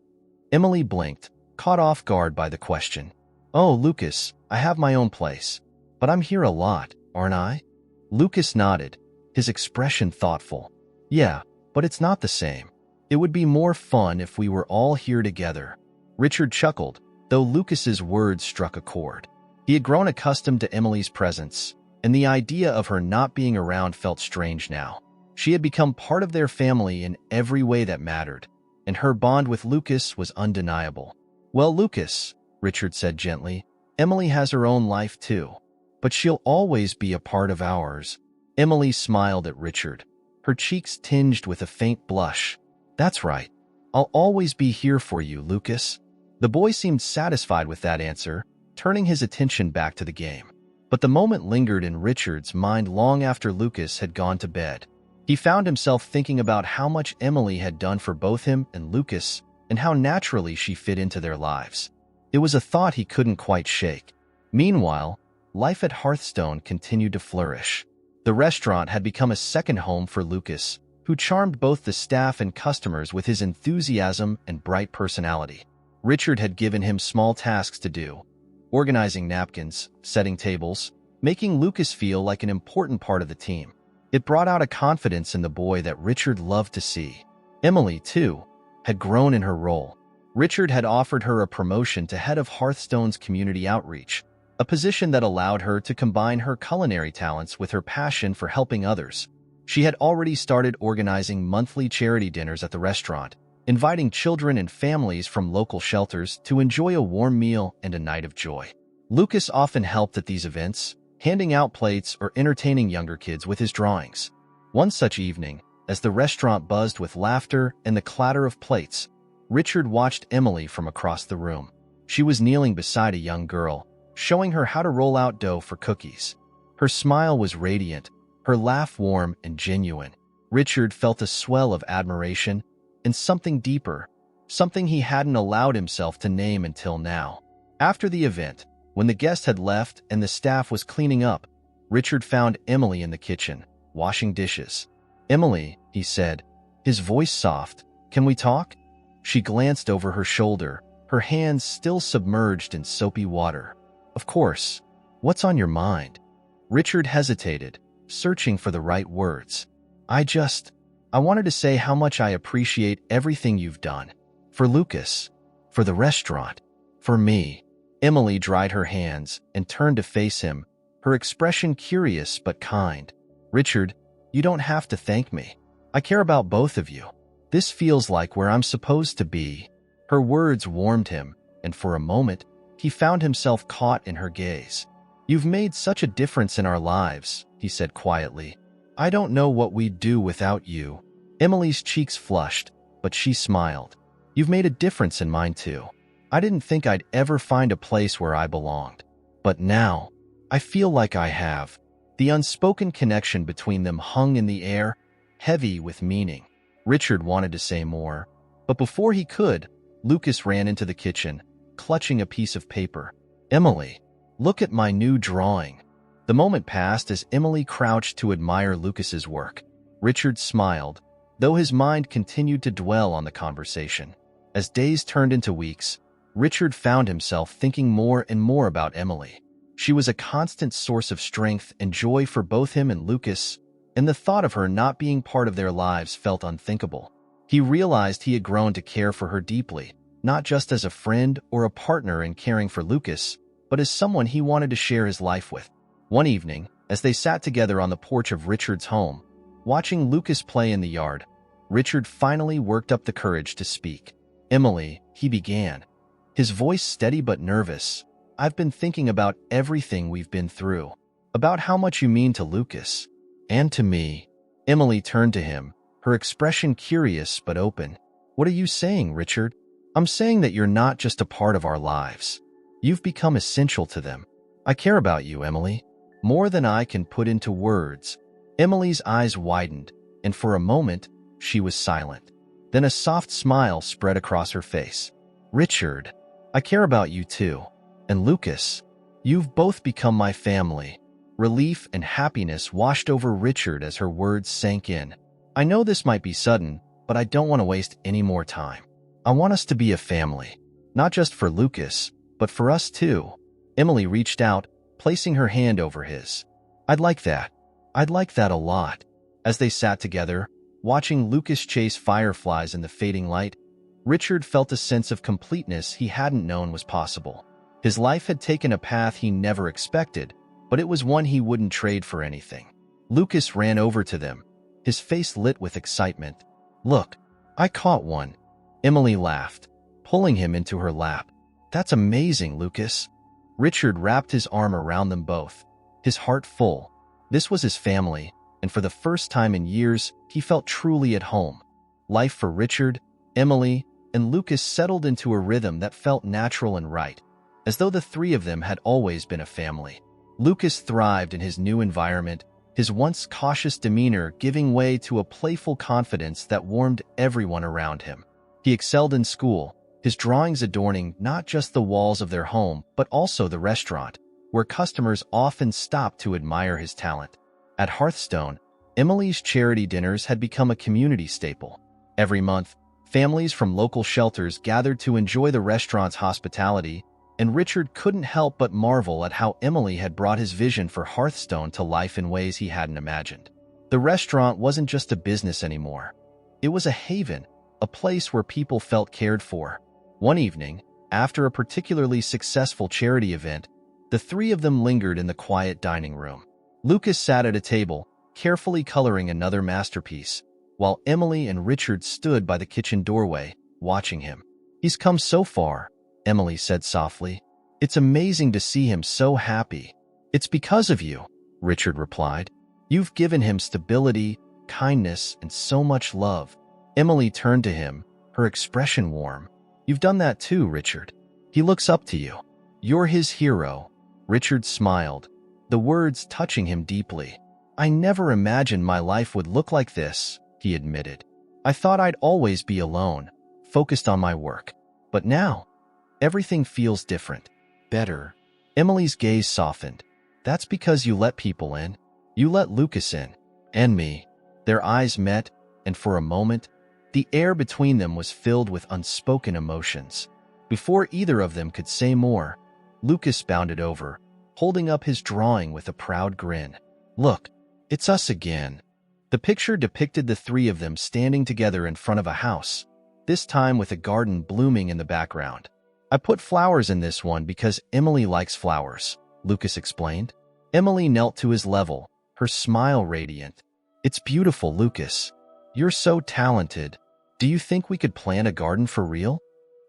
Emily blinked, caught off guard by the question. "Oh, Lucas, I have my own place, but I'm here a lot, aren't I?" Lucas nodded, his expression thoughtful. "Yeah, but it's not the same. It would be more fun if we were all here together." Richard chuckled, though Lucas's words struck a chord. He had grown accustomed to Emily's presence, and the idea of her not being around felt strange now. She had become part of their family in every way that mattered, and her bond with Lucas was undeniable. "Well, Lucas," Richard said gently, "Emily has her own life too, but she'll always be a part of ours." Emily smiled at Richard, her cheeks tinged with a faint blush. "That's right. I'll always be here for you, Lucas." The boy seemed satisfied with that answer, turning his attention back to the game. But the moment lingered in Richard's mind long after Lucas had gone to bed. He found himself thinking about how much Emily had done for both him and Lucas, and how naturally she fit into their lives. It was a thought he couldn't quite shake. Meanwhile, life at Hearthstone continued to flourish. The restaurant had become a second home for Lucas, who charmed both the staff and customers with his enthusiasm and bright personality. Richard had given him small tasks to do, organizing napkins, setting tables, making Lucas feel like an important part of the team. It brought out a confidence in the boy that Richard loved to see. Emily, too, had grown in her role. Richard had offered her a promotion to head of Hearthstone's community outreach, a position that allowed her to combine her culinary talents with her passion for helping others. She had already started organizing monthly charity dinners at the restaurant, inviting children and families from local shelters to enjoy a warm meal and a night of joy. Lucas often helped at these events, handing out plates or entertaining younger kids with his drawings. One such evening, as the restaurant buzzed with laughter and the clatter of plates, Richard watched Emily from across the room. She was kneeling beside a young girl, showing her how to roll out dough for cookies. Her smile was radiant, her laugh warm and genuine. Richard felt a swell of admiration and something deeper, something he hadn't allowed himself to name until now. After the event, when the guest had left and the staff was cleaning up, Richard found Emily in the kitchen, washing dishes. "Emily," he said, his voice soft, "can we talk?" She glanced over her shoulder, her hands still submerged in soapy water. "Of course. What's on your mind?" Richard hesitated, searching for the right words. I wanted to say how much I appreciate everything you've done. For Lucas, for the restaurant, for me." Emily dried her hands and turned to face him, her expression curious but kind. "Richard, you don't have to thank me. I care about both of you. This feels like where I'm supposed to be." Her words warmed him, and for a moment, he found himself caught in her gaze. "You've made such a difference in our lives," he said quietly. "I don't know what we'd do without you." Emily's cheeks flushed, but she smiled. "You've made a difference in mine too. I didn't think I'd ever find a place where I belonged. But now, I feel like I have." The unspoken connection between them hung in the air, heavy with meaning. Richard wanted to say more, but before he could, Lucas ran into the kitchen, clutching a piece of paper. "Emily, look at my new drawing." The moment passed as Emily crouched to admire Lucas's work. Richard smiled, though his mind continued to dwell on the conversation. As days turned into weeks, Richard found himself thinking more and more about Emily. She was a constant source of strength and joy for both him and Lucas, and the thought of her not being part of their lives felt unthinkable. He realized he had grown to care for her deeply, not just as a friend or a partner in caring for Lucas, but as someone he wanted to share his life with. One evening, as they sat together on the porch of Richard's home, watching Lucas play in the yard, Richard finally worked up the courage to speak. "Emily," he began, his voice steady but nervous, "I've been thinking about everything we've been through, about how much you mean to Lucas, and to me." Emily turned to him, her expression curious but open. "What are you saying, Richard?" "I'm saying that you're not just a part of our lives. You've become essential to them. I care about you, Emily, more than I can put into words." Emily's eyes widened, and for a moment, she was silent. Then a soft smile spread across her face. "Richard, I care about you too. And Lucas, you've both become my family." Relief and happiness washed over Richard as her words sank in. "I know this might be sudden, but I don't want to waste any more time. I want us to be a family, not just for Lucas, but for us too." Emily reached out, placing her hand over his. "I'd like that. I'd like that a lot." As they sat together, watching Lucas chase fireflies in the fading light, Richard felt a sense of completeness he hadn't known was possible. His life had taken a path he never expected, but it was one he wouldn't trade for anything. Lucas ran over to them, his face lit with excitement. "Look, I caught one." Emily laughed, pulling him into her lap. "That's amazing, Lucas." Richard wrapped his arm around them both, his heart full. This was his family, and for the first time in years, he felt truly at home. Life for Richard, Emily, and Lucas settled into a rhythm that felt natural and right, as though the three of them had always been a family. Lucas thrived in his new environment, his once cautious demeanor giving way to a playful confidence that warmed everyone around him. He excelled in school, his drawings adorning not just the walls of their home, but also the restaurant, where customers often stopped to admire his talent. At Hearthstone, Emily's charity dinners had become a community staple. Every month, families from local shelters gathered to enjoy the restaurant's hospitality, and Richard couldn't help but marvel at how Emily had brought his vision for Hearthstone to life in ways he hadn't imagined. The restaurant wasn't just a business anymore. It was a haven, a place where people felt cared for. One evening, after a particularly successful charity event, the three of them lingered in the quiet dining room. Lucas sat at a table, carefully coloring another masterpiece, while Emily and Richard stood by the kitchen doorway, watching him. "He's come so far," Emily said softly. "It's amazing to see him so happy." "It's because of you," Richard replied. "You've given him stability, kindness, and so much love." Emily turned to him, her expression warm. "You've done that too, Richard. He looks up to you. You're his hero." Richard smiled, the words touching him deeply. "I never imagined my life would look like this," he admitted. "I thought I'd always be alone, focused on my work. But now, everything feels different. Better." Emily's gaze softened. "That's because you let people in. You let Lucas in. And me." Their eyes met, and for a moment, the air between them was filled with unspoken emotions. Before either of them could say more, Lucas bounded over, holding up his drawing with a proud grin. "Look, it's us again." The picture depicted the three of them standing together in front of a house, this time with a garden blooming in the background. "I put flowers in this one because Emily likes flowers," Lucas explained. Emily knelt to his level, her smile radiant. "It's beautiful, Lucas. You're so talented. Do you think we could plant a garden for real?"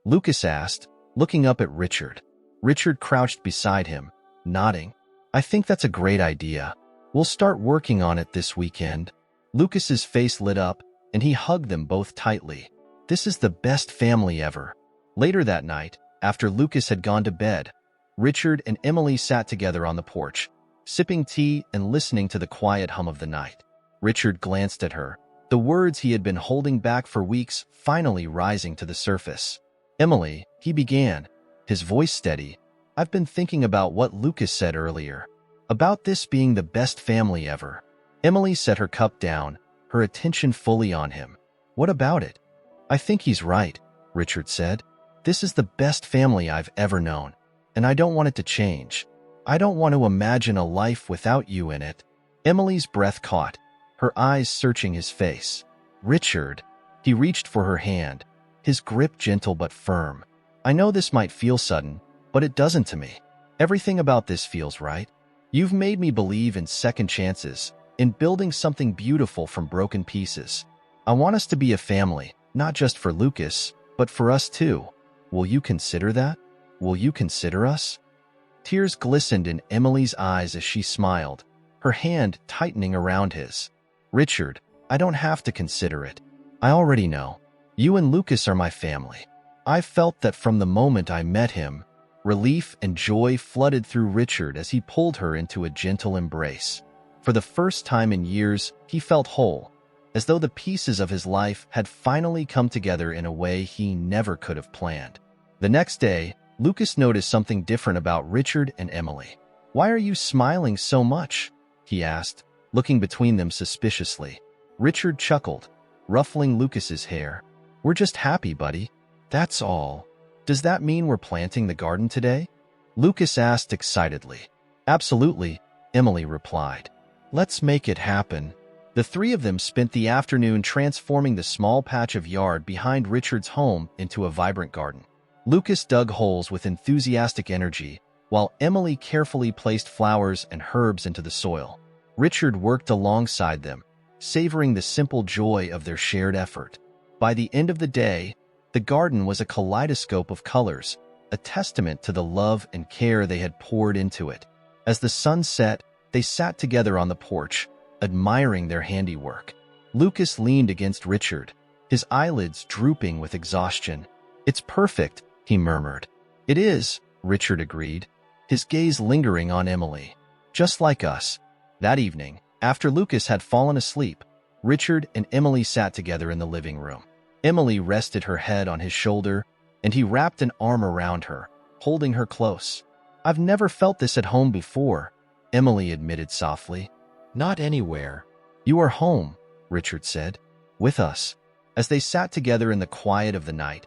Lucas asked, looking up at Richard. Richard crouched beside him, nodding. "I think that's a great idea. We'll start working on it this weekend." Lucas's face lit up, and he hugged them both tightly. This is the best family ever. Later that night, after Lucas had gone to bed, Richard and Emily sat together on the porch, sipping tea and listening to the quiet hum of the night. Richard glanced at her, the words he had been holding back for weeks finally rising to the surface. "Emily," he began, his voice steady. "I've been thinking about what Lucas said earlier, about this being the best family ever." Emily set her cup down, her attention fully on him. "What about it?" "I think he's right," Richard said. "This is the best family I've ever known, and I don't want it to change. I don't want to imagine a life without you in it." Emily's breath caught, her eyes searching his face. "Richard." He reached for her hand, his grip gentle but firm. "I know this might feel sudden, but it doesn't to me. Everything about this feels right. You've made me believe in second chances, in building something beautiful from broken pieces. I want us to be a family, not just for Lucas, but for us too. Will you consider that? Will you consider us?" Tears glistened in Emily's eyes as she smiled, her hand tightening around his. "Richard, I don't have to consider it. I already know. You and Lucas are my family." I felt that from the moment I met him. Relief and joy flooded through Richard as he pulled her into a gentle embrace. For the first time in years, he felt whole, as though the pieces of his life had finally come together in a way he never could have planned. The next day, Lucas noticed something different about Richard and Emily. "Why are you smiling so much?" he asked, looking between them suspiciously. Richard chuckled, ruffling Lucas's hair. "We're just happy, buddy. That's all." "Does that mean we're planting the garden today?" Lucas asked excitedly. "Absolutely," Emily replied. "Let's make it happen." The three of them spent the afternoon transforming the small patch of yard behind Richard's home into a vibrant garden. Lucas dug holes with enthusiastic energy, while Emily carefully placed flowers and herbs into the soil. Richard worked alongside them, savoring the simple joy of their shared effort. By the end of the day, the garden was a kaleidoscope of colors, a testament to the love and care they had poured into it. As the sun set, they sat together on the porch, admiring their handiwork. Lucas leaned against Richard, his eyelids drooping with exhaustion. "It's perfect," he murmured. "It is," Richard agreed, his gaze lingering on Emily. "Just like us." That evening, after Lucas had fallen asleep, Richard and Emily sat together in the living room. Emily rested her head on his shoulder, and he wrapped an arm around her, holding her close. "I've never felt this at home before," Emily admitted softly. "Not anywhere." "You are home," Richard said. "With us." As they sat together in the quiet of the night,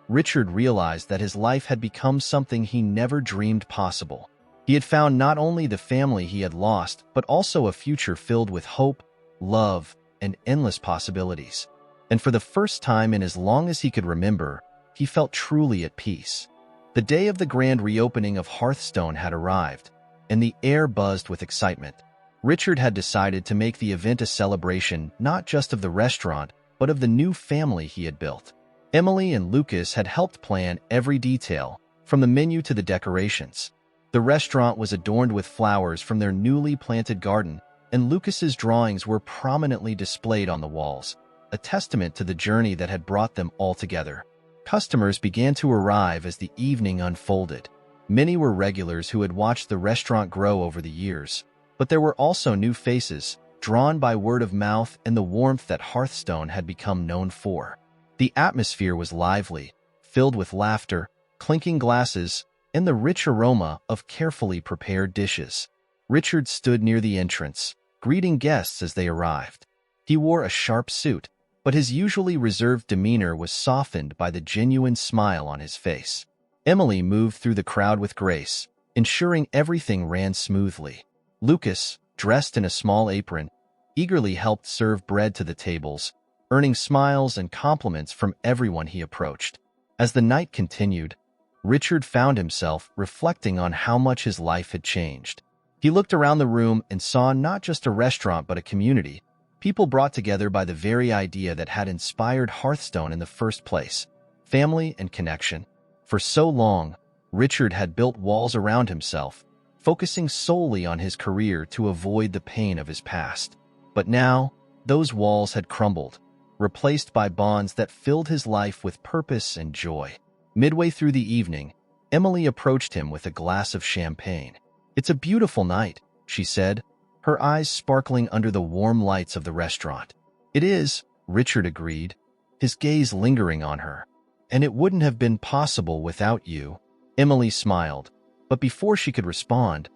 Richard realized that his life had become something he never dreamed possible. He had found not only the family he had lost, but also a future filled with hope, love, and endless possibilities. And for the first time in as long as he could remember, he felt truly at peace. The day of the grand reopening of Hearthstone had arrived, and the air buzzed with excitement. Richard had decided to make the event a celebration not just of the restaurant, but of the new family he had built. Emily and Lucas had helped plan every detail, from the menu to the decorations. The restaurant was adorned with flowers from their newly planted garden, and Lucas's drawings were prominently displayed on the walls, a testament to the journey that had brought them all together. Customers began to arrive as the evening unfolded. Many were regulars who had watched the restaurant grow over the years, but there were also new faces, drawn by word of mouth and the warmth that Hearthstone had become known for. The atmosphere was lively, filled with laughter, clinking glasses, and the rich aroma of carefully prepared dishes. Richard stood near the entrance, greeting guests as they arrived. He wore a sharp suit, but his usually reserved demeanor was softened by the genuine smile on his face. Emily moved through the crowd with grace, ensuring everything ran smoothly. Lucas, dressed in a small apron, eagerly helped serve bread to the tables, earning smiles and compliments from everyone he approached. As the night continued, Richard found himself reflecting on how much his life had changed. He looked around the room and saw not just a restaurant but a community, people brought together by the very idea that had inspired Hearthstone in the first place, family and connection. For so long, Richard had built walls around himself, focusing solely on his career to avoid the pain of his past. But now, those walls had crumbled, replaced by bonds that filled his life with purpose and joy. Midway through the evening, Emily approached him with a glass of champagne. "It's a beautiful night," she said, her eyes sparkling under the warm lights of the restaurant. "It is," Richard agreed, his gaze lingering on her. "And it wouldn't have been possible without you." Emily smiled, but before she could respond,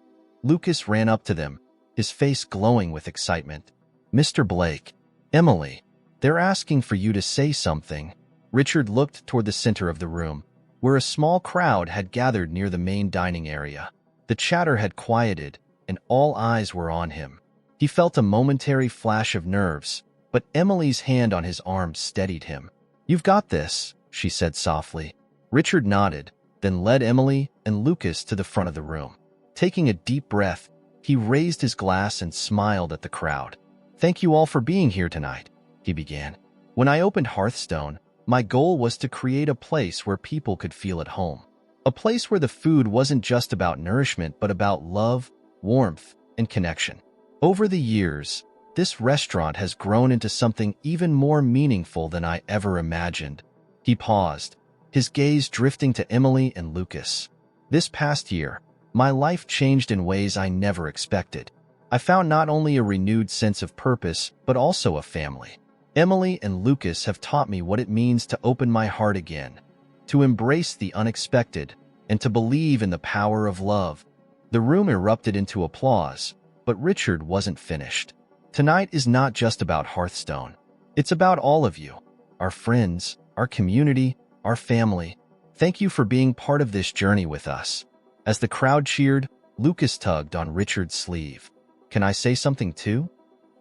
Lucas ran up to them, his face glowing with excitement. "Mr. Blake, Emily, they're asking for you to say something." Richard looked toward the center of the room, where a small crowd had gathered near the main dining area. The chatter had quieted, and all eyes were on him. He felt a momentary flash of nerves, but Emily's hand on his arm steadied him. "You've got this," she said softly. Richard nodded, then led Emily and Lucas to the front of the room. Taking a deep breath, he raised his glass and smiled at the crowd. "Thank you all for being here tonight," he began. "When I opened Hearthstone, my goal was to create a place where people could feel at home. A place where the food wasn't just about nourishment, but about love, warmth, and connection. Over the years, this restaurant has grown into something even more meaningful than I ever imagined." He paused, his gaze drifting to Emily and Lucas. "This past year, my life changed in ways I never expected. I found not only a renewed sense of purpose, but also a family. Emily and Lucas have taught me what it means to open my heart again, to embrace the unexpected, and to believe in the power of love." The room erupted into applause, but Richard wasn't finished. "Tonight is not just about Hearthstone. It's about all of you, our friends, our community, our family. Thank you for being part of this journey with us." As the crowd cheered, Lucas tugged on Richard's sleeve. "Can I say something too?"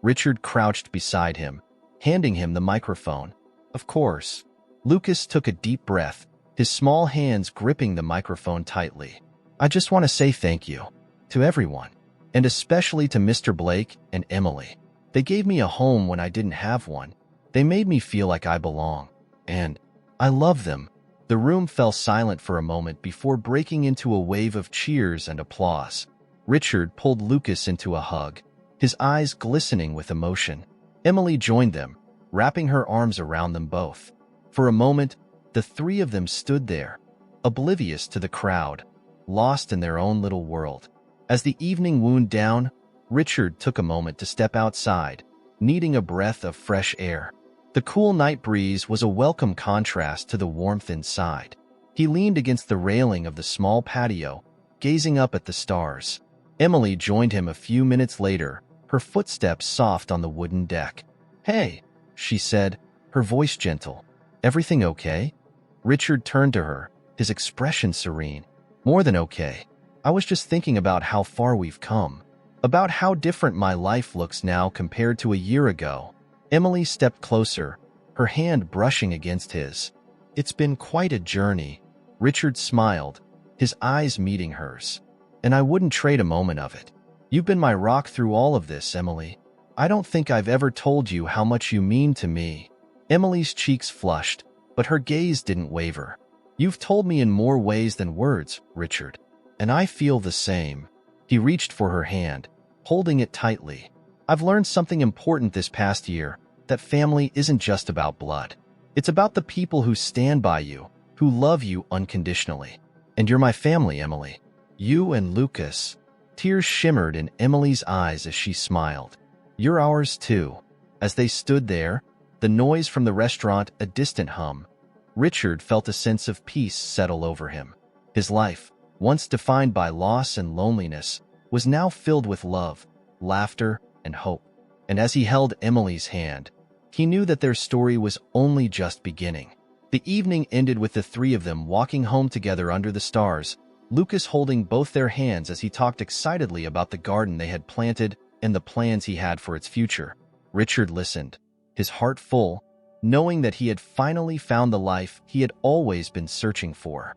Richard crouched beside him, handing him the microphone. "Of course." Lucas took a deep breath, his small hands gripping the microphone tightly. "I just want to say thank you to everyone, and especially to Mr. Blake and Emily. They gave me a home when I didn't have one. They made me feel like I belong. And I love them." The room fell silent for a moment before breaking into a wave of cheers and applause. Richard pulled Lucas into a hug, his eyes glistening with emotion. Emily joined them, wrapping her arms around them both. For a moment, the three of them stood there, oblivious to the crowd, lost in their own little world. As the evening wound down, Richard took a moment to step outside, needing a breath of fresh air. The cool night breeze was a welcome contrast to the warmth inside. He leaned against the railing of the small patio, gazing up at the stars. Emily joined him a few minutes later, her footsteps soft on the wooden deck. "Hey," she said, her voice gentle. "Everything okay?" Richard turned to her, his expression serene. "More than okay. I was just thinking about how far we've come, about how different my life looks now compared to a year ago." Emily stepped closer, her hand brushing against his. "It's been quite a journey." Richard smiled, his eyes meeting hers. "And I wouldn't trade a moment of it. You've been my rock through all of this, Emily. I don't think I've ever told you how much you mean to me." Emily's cheeks flushed, but her gaze didn't waver. "You've told me in more ways than words, Richard, and I feel the same." He reached for her hand, holding it tightly. "I've learned something important this past year, that family isn't just about blood. It's about the people who stand by you, who love you unconditionally. And you're my family, Emily. You and Lucas." Tears shimmered in Emily's eyes as she smiled. "You're ours too." As they stood there, the noise from the restaurant a distant hum, Richard felt a sense of peace settle over him. His life, once defined by loss and loneliness, was now filled with love, laughter, and hope. And as he held Emily's hand, he knew that their story was only just beginning. The evening ended with the three of them walking home together under the stars, Lucas holding both their hands as he talked excitedly about the garden they had planted and the plans he had for its future. Richard listened, his heart full, knowing that he had finally found the life he had always been searching for.